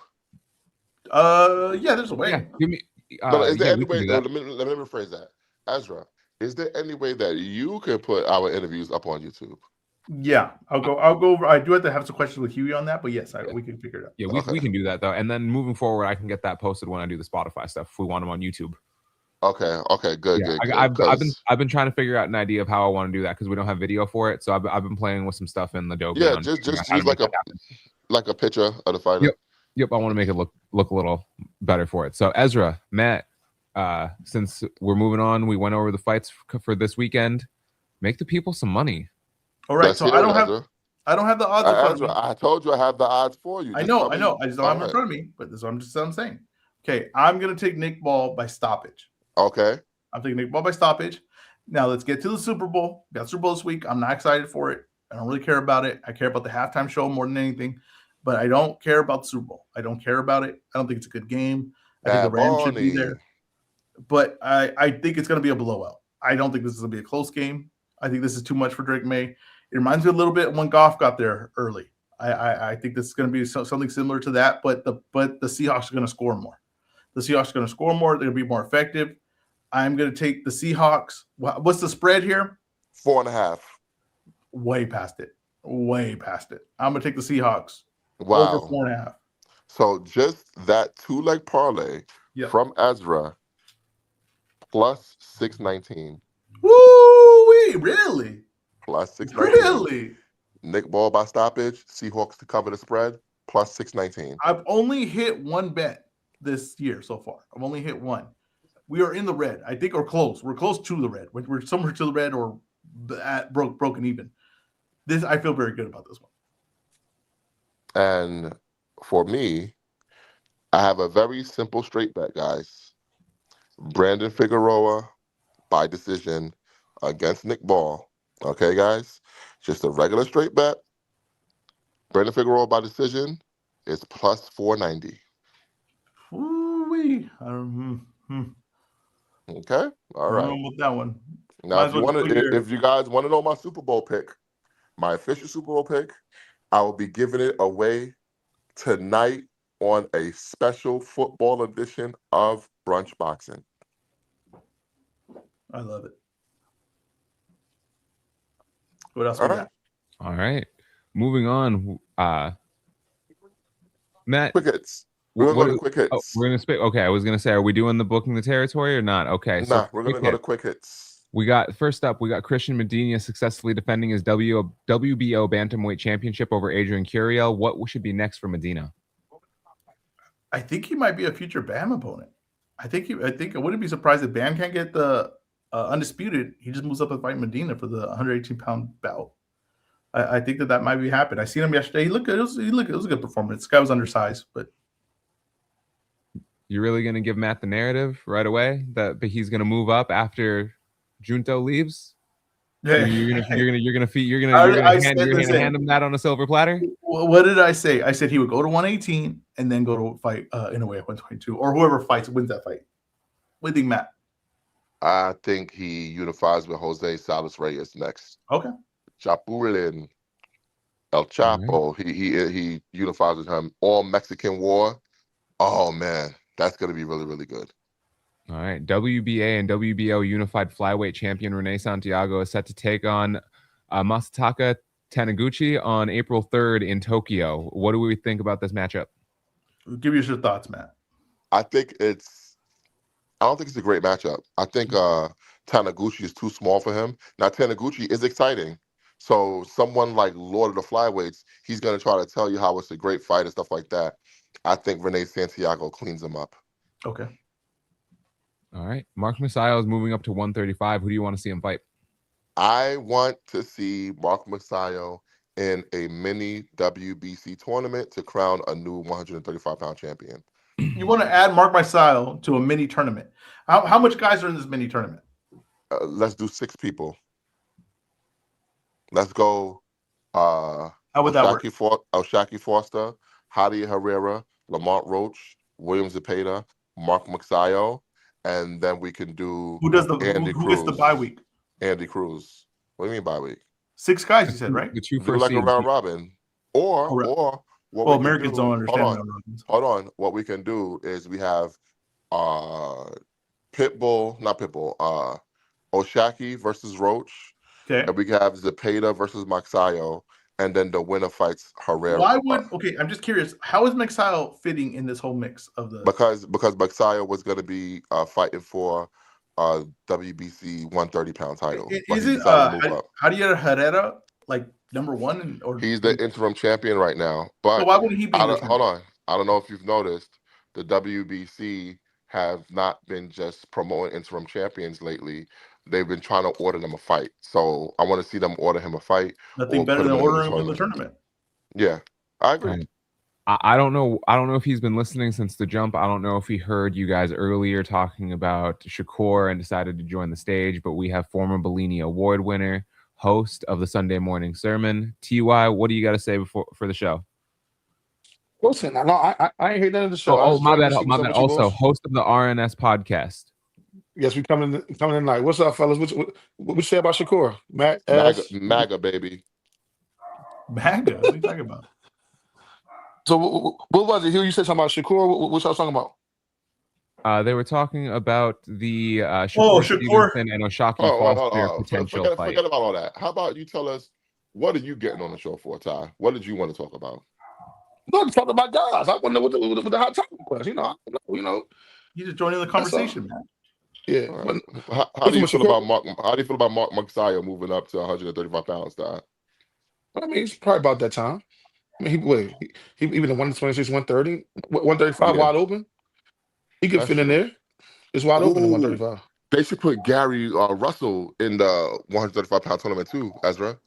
B: Yeah, there's a way.
C: Yeah, give me.
A: Is there any way? Let me rephrase that. Ezra, is there any way that you can put our interviews up on YouTube?
B: Yeah, I'll go over. I do have to have some questions with Huey on that, but yes, we can figure it out.
C: Yeah, we can do that though, and then moving forward, I can get that posted when I do the Spotify stuff if we want them on YouTube.
A: Okay, good.
C: I've been trying to figure out an idea of how I want to do that because we don't have video for it, so I've been playing with some stuff in the Adobe.
A: Yeah, just use like a picture of the fighter.
C: Yep. I want to make it look a little better for it. So Ezra, Matt, since we're moving on, we went over the fights for this weekend. Make the people some money.
B: All right, so I don't have the odds in front of me.
A: I told you I have the odds for you.
B: I know. I just don't have them in front of me, but this is what I'm saying. Okay, I'm gonna take Nick Ball by stoppage.
A: Okay.
B: I'm taking Nick Ball by stoppage. Now let's get to the Super Bowl. We got Super Bowl this week. I'm not excited for it. I don't really care about it. I care about the halftime show more than anything, but I don't care about the Super Bowl. I don't care about it. I don't think it's a good game. I think the Rams should be there, but I think it's gonna be a blowout. I don't think this is gonna be a close game. I think this is too much for Drake May. It reminds me a little bit when Goff got there early. I think this is going to be something similar to that, but the Seahawks are going to score more. The Seahawks are going to score more. They're going to be more effective. I'm going to take the Seahawks. What's the spread here?
A: 4.5.
B: Way past it. I'm going to take the Seahawks.
A: Wow.
B: Over 4.5.
A: So just that 2-leg parlay from Ezra plus 619.
B: Woo-wee, really?
A: Plus 619.
B: Really?
A: Nick Ball by stoppage, Seahawks to cover the spread, plus 619.
B: I've only hit one bet this year so far. I've only hit one. We are in the red. I think we're close. We're close to the red. We're somewhere to the red or at broken even. I feel very good about this one.
A: And for me, I have a very simple straight bet, guys. Brandon Figueroa by decision against Nick Ball. Okay, guys? Just a regular straight bet. Brandon Figueroa by decision is plus 490.
B: Ooh-wee.
A: Okay? All right.
B: With that one.
A: Now, if you guys want to know my Super Bowl pick, my official Super Bowl pick, I will be giving it away tonight on a special football edition of Brunch Boxing.
B: I love it. What else we got?
C: All right. Moving on. Matt.
A: Quick hits. We're going to go to quick hits.
C: Oh, we're going to speak. Okay, I was going to say, are we doing the booking the territory or not? Okay.
A: Nah, we're going to go to quick hits.
C: First up, we got Christian Medina successfully defending his WBO Bantamweight Championship over Adrian Curiel. What should be next for Medina?
B: I think he might be a future Bam opponent. I wouldn't be surprised if Bam can't get the undisputed. He just moves up and fight Medina for the 118-pound bout. I think that might be happening. I seen him yesterday. He looked good. It was a good performance. This guy was undersized, but
C: You're really going to give Matt the narrative right away that he's going to move up after Junto leaves?
B: Yeah.
C: You're gonna
B: I said, listen,
C: hand him that on a silver platter?
B: what did I say? I said he would go to 118 and then go to fight in a way at 122, or whoever fights wins that fight. What do you think, Matt?
A: I think he unifies with Jose Salas Reyes next.
B: Okay.
A: Chapulin, El Chapo. He unifies with him. All Mexican War. Oh man, that's gonna be really, really good.
C: All right. WBA and WBO unified flyweight champion Renee Santiago is set to take on Masataka Taniguchi on April 3rd in Tokyo. What do we think about this matchup?
B: Give us your thoughts, Matt.
A: I don't think it's a great matchup. I think Taniguchi is too small for him. Now Taniguchi is exciting. So someone like Lord of the Flyweights, he's gonna try to tell you how it's a great fight and stuff like that. I think Renee Santiago cleans him up.
B: Okay.
C: All right. Mark Masayo is moving up to 135. Who do you want to see him fight?
A: I want to see Mark Masayo in a mini WBC tournament to crown a new 135-pound champion.
B: You want to add Mark Masayo to a mini tournament. How much guys are in this mini tournament?
A: Let's do 6 people. Let's go.
B: How would that work?
A: Shaki Foster, Hadi Herrera, Lamont Roach, William Zepeda, Mark Masayo, and then we can do
B: who gets the bye week?
A: Andy Cruz. What do you mean bye week?
B: 6 guys, you said, right?
C: The 2
A: do
C: first
A: like a
C: seeds.
A: round robin, or what
B: Americans don't understand round robins.
A: Hold on. What we can do is we have Oshaki versus Roach.
B: Okay.
A: And we can have Zepeda versus Masayo, and then the winner fights Herrera.
B: I'm just curious, how is Masayo fitting in this whole mix of the
A: because Masayo was going to be fighting for WBC 130-pound title.
B: Is it Javier Herrera like number 1 or
A: he's the interim champion right now? But
B: so why wouldn't he be?
A: Hold on, I don't know if you've noticed the WBC have not been just promoting interim champions lately. They've been trying to order them a fight. So I want to see them order him a fight.
B: Nothing better than ordering him for the tournament.
A: Yeah, I agree.
C: Right. I don't know if he's been listening since the jump. I don't know if he heard you guys earlier talking about Shakur and decided to join the stage, but we have former Bellini Award winner, host of the Sunday Morning Sermon. TY, what do you got to say for the show?
J: Listen, I ain't hear none of the show.
C: Oh, my bad. Also, host of the RNS podcast.
J: Yes, we coming in tonight. What's up, fellas? What you say about Shakur? Matt,
A: MAGA, baby.
B: MAGA? What are you talking about?
J: So what was it? Here you said something about Shakur. What y'all talking about?
C: They were talking about the Shakur Stevenson and Oshaki Foster potential fight.
A: Forget about all that. How about you tell us, what are you getting on the show for, Ty? What did you want to talk about?
J: I'm talking about guys. I want to know what the hot topic was. You know.
B: You just joining the conversation, man.
J: Yeah.
A: Right. How do you feel about Mark? How do you feel about Mark Masayo moving up to 135 pounds, Ty?
J: I mean, it's probably about that time. I mean, he even at 126, 130, 135 wide open. He could fit in there. It's wide open at 135.
A: They should put Gary Russell in the 135-pound tournament too, Ezra.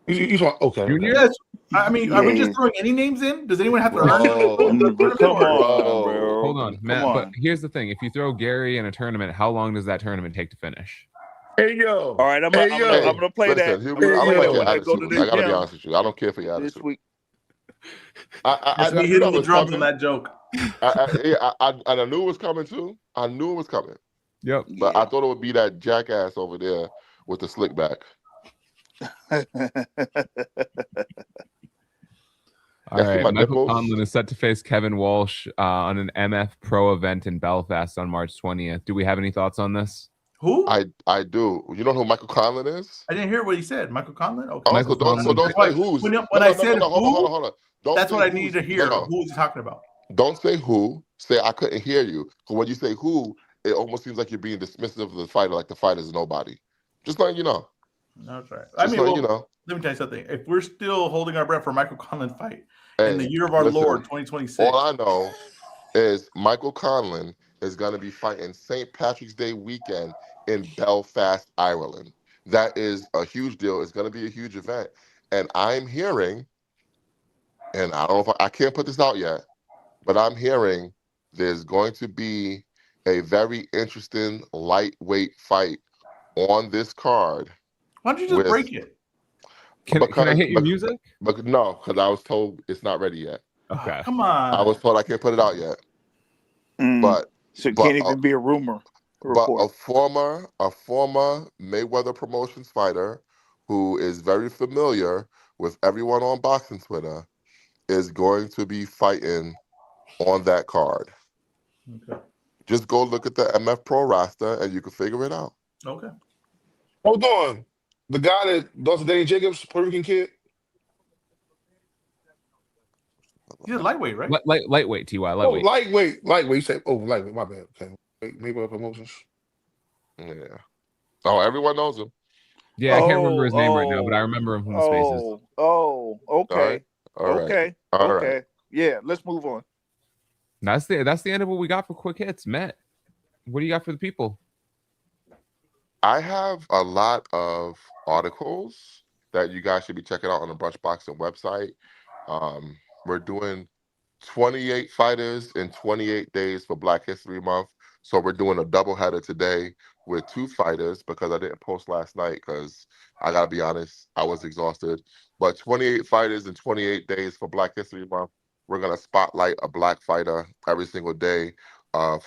J: You want okay?
B: Yes. I mean, are we just throwing any names in? Does anyone have to earn it?
I: Come on, bro.
C: Hold on, Matt. But here's the thing: if you throw Gary in a tournament, how long does that tournament take to finish?
J: Hey yo!
I: All right, I'm gonna play that.
A: I gotta be honest with you. I don't care for your attitude.
I: This week.
B: I hitting the drums on that joke.
A: I knew it was coming too. I knew it was coming.
C: Yep.
A: But I thought it would be that jackass over there with the slick back.
C: All right, Michael Conlon is set to face Kevin Walsh on an MF Pro event in Belfast on March 20th. Do we have any thoughts on this?
B: Who?
A: I do. You know who Michael Conlon is?
B: I didn't hear what he said. Michael Conlon? Okay.
C: Michael
A: Conlon. So don't say who's.
B: When I said who,
A: hold on.
B: That's what I needed to hear. Who is he talking about?
A: Don't say who. Say I couldn't hear you. Because when you say who, it almost seems like you're being dismissive of the fighter, like the fighter's nobody. Just letting you know.
B: That's right.
A: I mean, you know.
B: Let me tell you something. If we're still holding our breath for Michael Conlon fight in the year of our Lord 2026,
A: all I know is Michael Conlon is going to be fighting St. Patrick's Day weekend in Belfast, Ireland. That is a huge deal. It's going to be a huge event. And I'm hearing, and I don't know if I can't put this out yet, but I'm hearing there's going to be a very interesting lightweight fight on this card.
B: Why don't you just
A: With
B: break it?
C: Can I hit your music?
A: No, because I was told it's not ready yet.
C: Okay.
B: Come
A: I was
B: on.
A: told I can't put it out yet.
I: Mm.
A: But
I: So it
A: but
I: can't even be a rumor
A: a
I: report.
A: former Mayweather Promotions fighter who is very familiar with everyone on boxing Twitter is going to be fighting on that card.
B: Okay.
A: Just go look at the MF Pro roster and you can figure it out.
B: Okay.
J: Hold on. The guy that lost to Danny Jacobs, Puerto Rican kid.
B: He's a lightweight, right?
C: Lightweight, Ty.
J: Oh,
C: Lightweight.
J: lightweight. You say, oh, lightweight. My bad. Okay. Mayweather Promotions.
A: Yeah. Oh, everyone knows him.
C: Yeah, I can't remember his name right now, but I remember him from the Spaces.
A: All right.
I: Okay.
A: All right.
I: Okay.
A: All
I: Okay.
A: right.
I: Yeah, let's move on.
C: That's the end of what we got for quick hits, Matt. What do you got for the people?
A: I have a lot of articles that you guys should be checking out on the Brunch Boxing website. We're doing 28 fighters in 28 days for Black History Month. So we're doing a doubleheader today with 2 fighters because I didn't post last night because I gotta be honest, I was exhausted. But 28 fighters in 28 days for Black History Month. We're gonna spotlight a black fighter every single day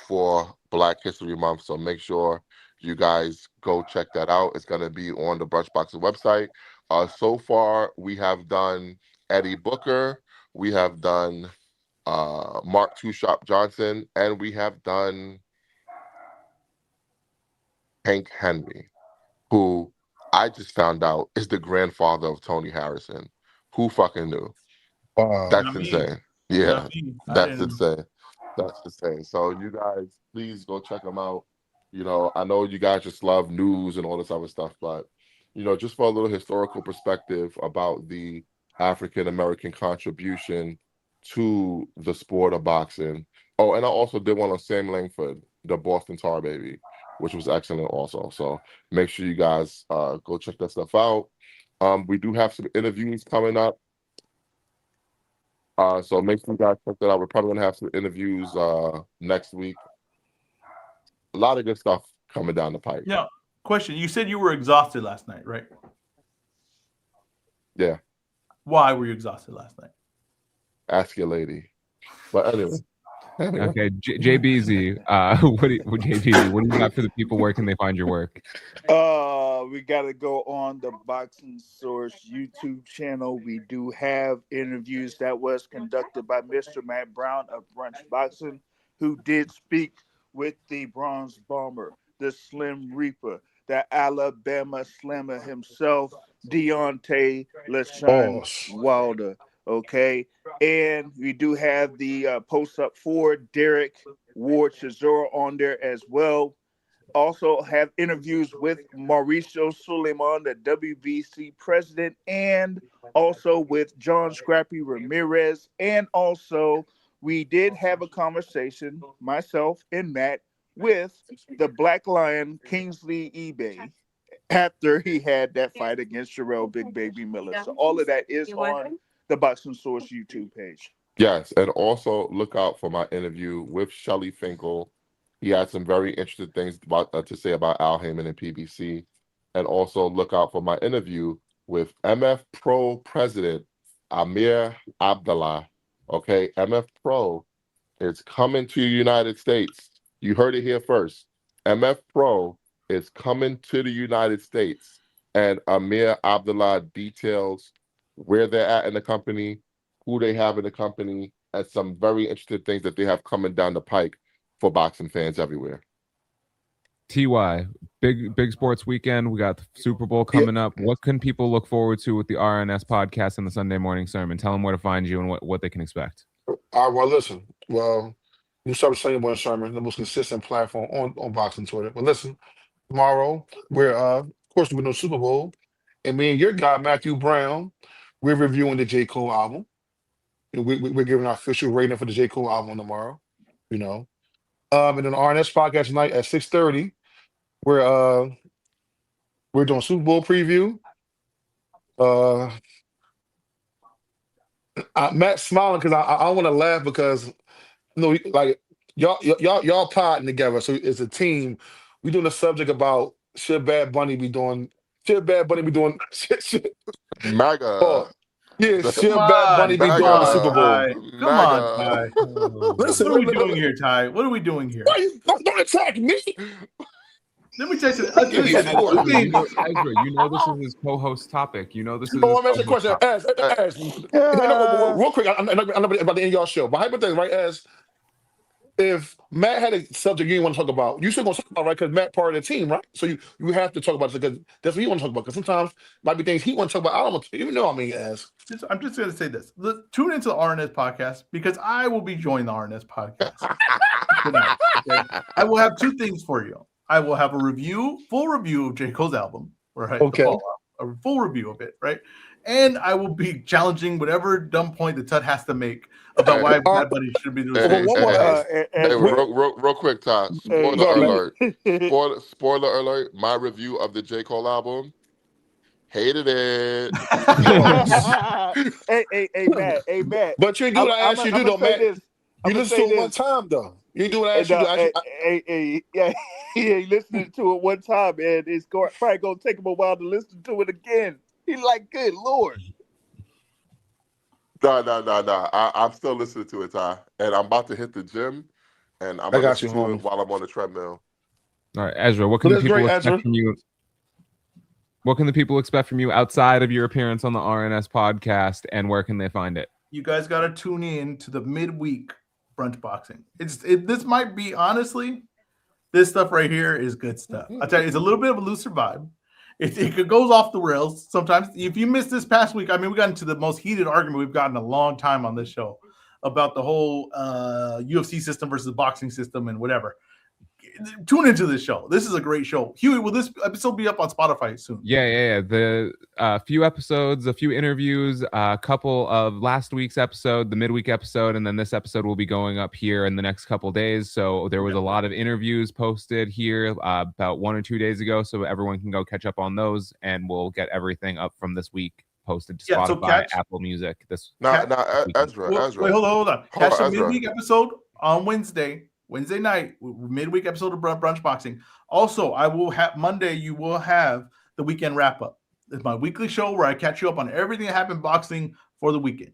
A: for Black History Month. So make sure you guys go check that out. It's gonna be on the Brunch Boxing website. So far, we have done Eddie Booker, we have done Mark Two Shop Johnson, and we have done Hank Henry, who I just found out is the grandfather of Tony Harrison. Who fucking knew?
J: Wow.
A: That's
B: Not me.
A: insane. Yeah,
B: Not me. I
A: that's
B: didn't.
A: insane. That's insane. So you guys, please go check them out. I know you guys just love news and all this other stuff, but just for a little historical perspective about the African American contribution to the sport of boxing. Oh, and I also did one on Sam Langford, the Boston Tar Baby, which was excellent also. So make sure you guys go check that stuff out. We do have some interviews coming up. So make sure you guys check that out. We're probably gonna have some interviews next week. A lot of good stuff coming down the pipe.
B: Yeah. Question. You said you were exhausted last night, right?
A: Yeah,
B: Why were you exhausted last night?
A: ask your lady. But anyway.
C: Okay, JBZ. JBZ, what do you got for the people? Where can they find your work?
I: We gotta go on the Boxing Source YouTube channel. We do have interviews that was conducted by Mr. Matt Brown of Brunch Boxing, who did speak with the Bronze Bomber, the Slim Reaper, the Alabama Slammer himself, Deontay LaShawn
J: Pause.
I: Wilder. Okay, and we do have the post up for Derek Ward Chisora on there as well. Also have interviews with Mauricio Suleiman, the WBC president, and also with John Scrappy Ramirez. And also, we did have a conversation, myself and Matt, with the Black Lion Kingsley eBay after he had that fight against Sherelle Big Baby Miller. So all of that is on the Boxing Source YouTube page.
A: Yes, and also look out for my interview with Shelly Finkel. He had some very interesting things to say about Al Heyman and PBC. And also look out for my interview with MF Pro President Amir Abdallah. Okay, MF Pro is coming to the United States. You heard it here first. MF Pro is coming to the United States. And Amir Abdallah details where they're at in the company, who they have in the company, and some very interesting things that they have coming down the pike for boxing fans everywhere.
C: TY, big sports weekend. We got the Super Bowl coming up. What can people look forward to with the RNS podcast and the Sunday morning sermon? Tell them where to find you and what they can expect.
J: All right, well, listen. Well, you start with Sunday morning sermon, the most consistent platform on boxing Twitter. But listen, tomorrow we're of course we're doing Super Bowl, and me and your guy Matthew Brown, we're reviewing the J. Cole album. We're giving our official rating for the J. Cole album tomorrow. And then the RNS podcast tonight at 6:30. We're doing Super Bowl preview. Matt's smiling because I want to laugh because like y'all plotting together. So it's a team. We doing a subject about should Bad Bunny be doing
A: MAGA.
J: oh yeah,
B: Come
J: should Bad Bunny
B: on,
J: be
B: come
J: doing the
B: on,
J: Super
A: MAGA.
J: Bowl?
B: Ty. Come on,
A: MAGA.
B: Ty.
J: Listen,
B: What are we doing here, Ty? What are we doing here?
J: why you don't attack me?
B: Let me tell you something.
J: Yeah,
C: Yeah,
J: of course.
C: Ezra, you know this is his co-host topic. You know this is his
J: Oh, I'm asking a
C: co-host
J: question.
C: topic.
J: As real quick, I'm about to end y'all show. But hypothetically, right, as if Matt had a subject you didn't want to talk about, you still gonna talk about, right? Because Matt part of the team, right? So you have to talk about it because that's what you want to talk about. Because sometimes might be things he want to talk about. I don't want to, even know. I mean, as
B: I'm just going to say this. Tune into the RNS podcast because I will be joining the RNS podcast tonight. Okay? I will have two things for you. I will have a full review of J. Cole's album, right?
J: Okay.
B: The Fall Out, a full review of it, right? And I will be challenging whatever dumb point that Tut has to make about why Bad Bunny should be doing
A: Hey,
J: one more
A: real quick, Todd. Spoiler
J: go ahead.
A: alert. Spoiler alert. My review of the J. Cole album. Hated it.
I: Hey, Matt.
J: But you ain't do what I asked you to do, though, Matt. You listen to it one time, though. You ain't do what I asked you to do.
I: Yeah, he ain't listening to it one time, and it's probably gonna take him a while to listen to it again. He's like, good Lord.
A: No. I'm still listening to it, Ty. And I'm about to hit the gym, and I'm
J: I
A: gonna
J: got
A: listen
J: you,
A: to
J: homie.
A: it while I'm on the treadmill.
C: All right, Ezra, what can the
J: That's
C: people
J: great,
C: expect
J: Ezra.
C: from you? What can the people expect from you outside of your appearance on the RNS podcast, and where can they find it?
B: You guys got to tune in to the midweek brunch boxing. This might be, honestly, this stuff right here is good stuff. I'll tell you, it's a little bit of a looser vibe. It goes off the rails sometimes. If you missed this past week, I mean, we got into the most heated argument we've gotten in a long time on this show about the whole UFC system versus boxing system and whatever. Tune into this show. This is a great show. Huey, will this episode be up on Spotify soon?
C: Yeah. The few episodes, a few interviews, a couple of last week's episode, the midweek episode, and then this episode will be going up here in the next couple days. So there was a lot of interviews posted here about 1 or 2 days ago, so everyone can go catch up on those, and we'll get everything up from this week posted to Spotify, Apple Music.
A: Ezra.
B: Wait, hold on. Catch the
A: Ezra.
B: midweek episode on Wednesday night, midweek episode of Brunch Boxing. Also, I will have Monday. You will have the weekend wrap up. It's my weekly show where I catch you up on everything that happened boxing for the weekend.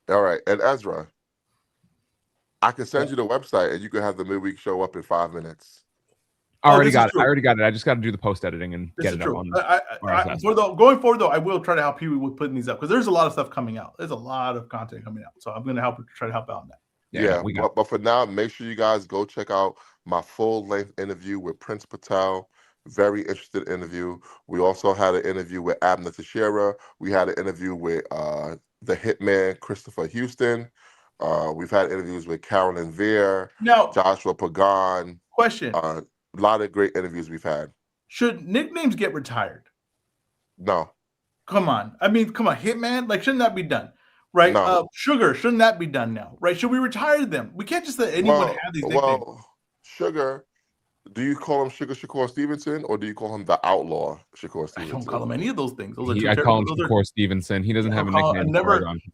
A: All right, and Ezra, I can send you the website, and you can have the midweek show up in 5 minutes.
C: I already got it. I just got to do the post editing and get it up on.
B: Going forward, though, I will try to help you with putting these up because there's a lot of stuff coming out. There's a lot of content coming out, so I'm going to try to help out on that.
A: Yeah, but for now, make sure you guys go check out my full-length interview with Prince Patel. Very interesting interview. We also had an interview with Abner Teixeira. We had an interview with the hitman, Christopher Houston. We've had interviews with Carolyn Veer, Joshua Pagan.
B: Question.
A: A lot of great interviews we've had.
B: Should nicknames get retired?
A: No.
B: Come on. Hitman? Like, shouldn't that be done? Right?
A: No.
B: Sugar, shouldn't that be done now? Right? Should we retire them? We can't just let anyone have these nicknames.
A: Well, Sugar, do you call him Sugar Shakur Stevenson or do you call him the Outlaw Shakur Stevenson?
B: I don't call him any of those things.
C: I call him Shakur Stevenson. He doesn't have a nickname.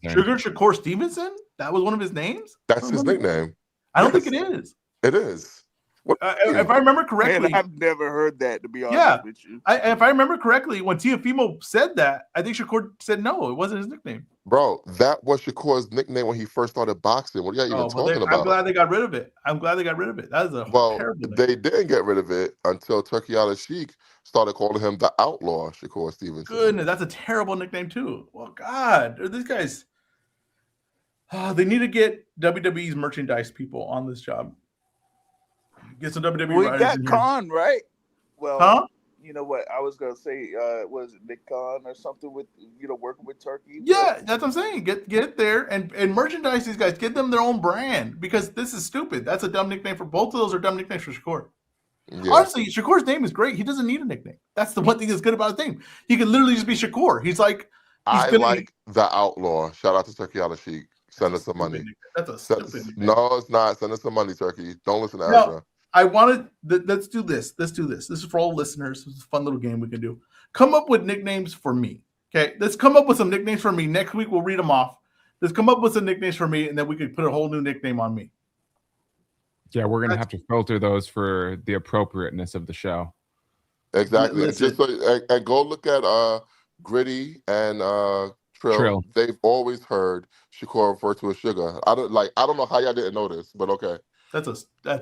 B: Sugar Shakur Stevenson? That was one of his names?
A: That's his nickname.
B: I don't think it is.
A: It is.
B: If I remember correctly,
I: Man, I've never heard that, to be honest with you.
B: If I remember correctly, when Tiafimo said that, I think Shakur said no, it wasn't his nickname.
A: Bro, that was Shakur's nickname when he first started boxing. What are you even talking about?
B: I'm glad they got rid of it. That is a terrible name.
A: They didn't get rid of it until Turkey Al Sheikh started calling him the Outlaw Shakur Stevenson.
B: Goodness, that's a terrible nickname too. Well, God, these guys, they need to get WWE's merchandise people on this job. Get some WWE.
I: We got Khan, right? Well, you know what I was gonna say? Was it Nick Khan or something with working with Turkey?
B: Yeah, that's what I'm saying. Get it there and merchandise these guys. Get them their own brand because this is stupid. That's a dumb nickname for both of those. Are dumb nicknames for Shakur. Yeah. Honestly, Shakur's name is great. He doesn't need a nickname. That's the one thing that's good about his name. He can literally just be Shakur. He's like
A: like the Outlaw. Shout out to Turkey Al Sheikh. Send us some money.
B: That's a stupid nickname.
A: No, it's not. Send us some money, Turkey. Don't listen to Ezra.
B: I wanted. Let's do this. This is for all listeners. It's a fun little game we can do. Come up with nicknames for me. Okay, let's come up with some nicknames for me. Next week we'll read them off. Let's come up with some nicknames for me, and then we could put a whole new nickname on me.
C: Yeah, we're gonna have to filter those for the appropriateness of the show.
A: Exactly. And
B: Listen,
A: just so, and go look at Gritty and Trill.
C: Trill.
A: They've always heard Shakur refer to as Sugar. I don't know how y'all didn't know this, but okay.
B: that's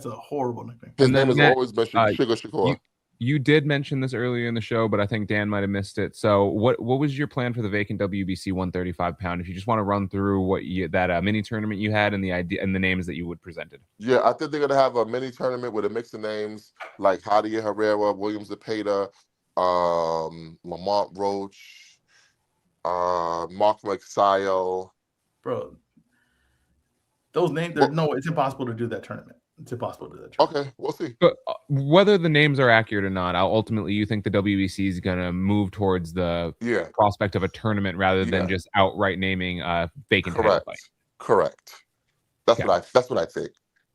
B: a horrible nickname.
A: His
C: And
A: name
C: then
A: has
C: Matt,
A: always been Sugar Shakur.
C: you did mention this earlier in the show, but I think Dan might have missed it. So what was your plan for the vacant WBC 135 pound? If you just want to run through what that mini tournament you had and the idea and the names that you would presented.
A: Yeah, I think they're gonna have a mini tournament with a mix of names like Hadia Herrera, William Zepeda, Lamont Roach, Mark McSile.
B: Bro, those names, it's impossible to do that tournament. It's impossible to do that tournament.
A: Okay, we'll see.
C: But whether the names are accurate or not, ultimately you think the WBC is going to move towards the prospect of a tournament rather than just outright naming a vacant title fight.
A: Correct. That's what I think.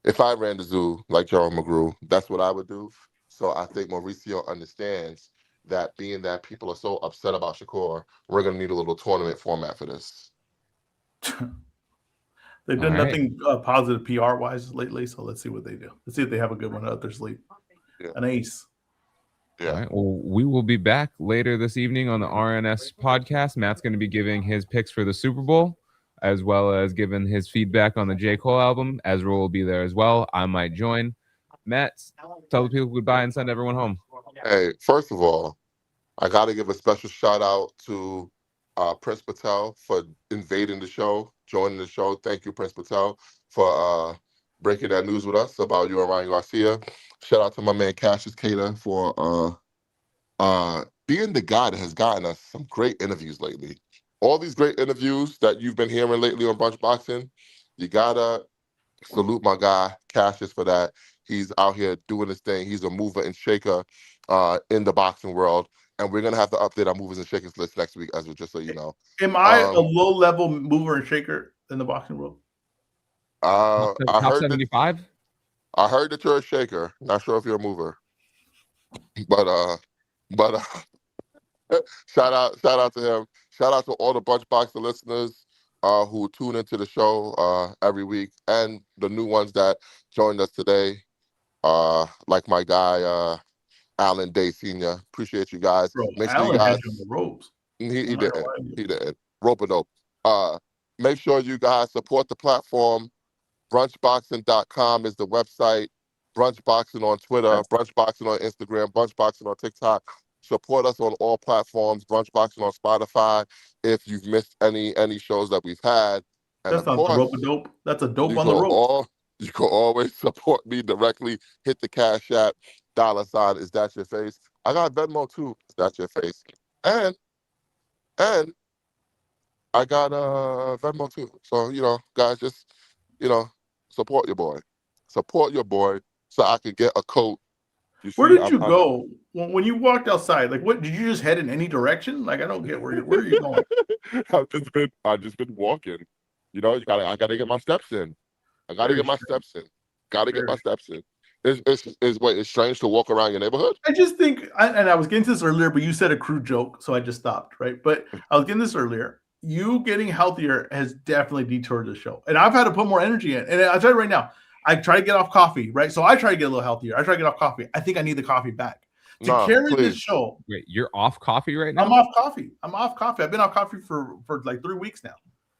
A: If I ran the zoo like Gerald McGrew, that's what I would do. So I think Mauricio understands that being that people are so upset about Shakur, we're going to need a little tournament format for this.
B: They've done nothing positive PR wise lately, so let's see what they do. Let's see if they have a good one up their sleeve. Yeah. An ace.
C: Yeah. All right. Well, we will be back later this evening on the RNS podcast. Matt's going to be giving his picks for the Super Bowl, as well as giving his feedback on the J. Cole album. EzRaw will be there as well. I might join. Matt, tell the people goodbye and send everyone home.
A: Hey, first of all, I got to give a special shout out to Prince Patel for invading the show, joining the show. Thank you, Prince Patel, for breaking that news with us about you and Ryan Garcia. Shout out to my man Cassius Cater for being the guy that has gotten us some great interviews lately. All these great interviews that you've been hearing lately on Brunch Boxing, you gotta salute my guy Cassius for that. He's out here doing his thing. He's a mover and shaker in the boxing world. And we're going to have to update our movers and shakers list next week, Ezra, just so you know.
B: Am I a low-level mover and shaker in the boxing world?
C: Top 75?
A: I heard that you're a shaker. Not sure if you're a mover. But shout out to him. Shout out to all the Brunch Boxing listeners who tune into the show every week, and the new ones that joined us today, like my guy Alan Day Sr. Appreciate you guys.
B: Bro,
A: make sure
B: Alan
A: you guys
B: had you on the ropes.
A: He didn't. Rope and dope. Make sure you guys support the platform. Brunchboxing.com is the website. Brunch Boxing on Twitter, Brunch Boxing on Instagram, Brunch Boxing on TikTok. Support us on all platforms. Brunch Boxing on Spotify. If you've missed any shows that we've had, and
B: that's not rope and dope. That's a dope on the rope.
A: You can always support me directly. Hit the Cash App. $ is that your face? I got Venmo too. Is that your face? And I got Venmo too. So guys, just support your boy. Support your boy so I can get a coat.
B: Where did you go when you walked outside? Like, what did you just head in any direction? Like, I don't get where are you going?
A: I've just been walking. I gotta get my steps in. Gotta get my steps in. It's strange to walk around your neighborhood?
B: I just think, and I was getting to this earlier, but you said a crude joke, so I just stopped, right? But I was getting this earlier. You getting healthier has definitely detoured the show. And I've had to put more energy in. And I'll tell you right now, I try to get off coffee, right? So I try to get a little healthier. I try to get off coffee. I think I need the coffee back. To carry this show.
C: Wait, you're off coffee right now?
B: I'm off coffee. I've been off coffee for like 3 weeks now.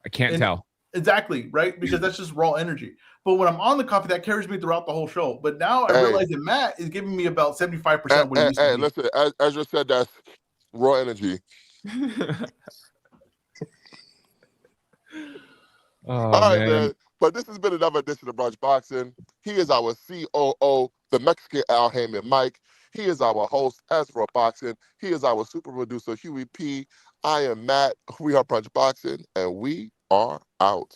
C: I can't tell.
B: Exactly, right? Because that's just raw energy. But when I'm on the coffee, that carries me throughout the whole show. But now I realize that Matt is giving me about 75% of what he used to be.
A: Listen, as you said, that's raw energy. All right, man. But this has been another edition of Brunch Boxing. He is our COO, the Mexican Al Heyman Mike. He is our host, EzRaw Boxing. He is our super producer, Huey P. I am Matt. We are Brunch Boxing, and we are out.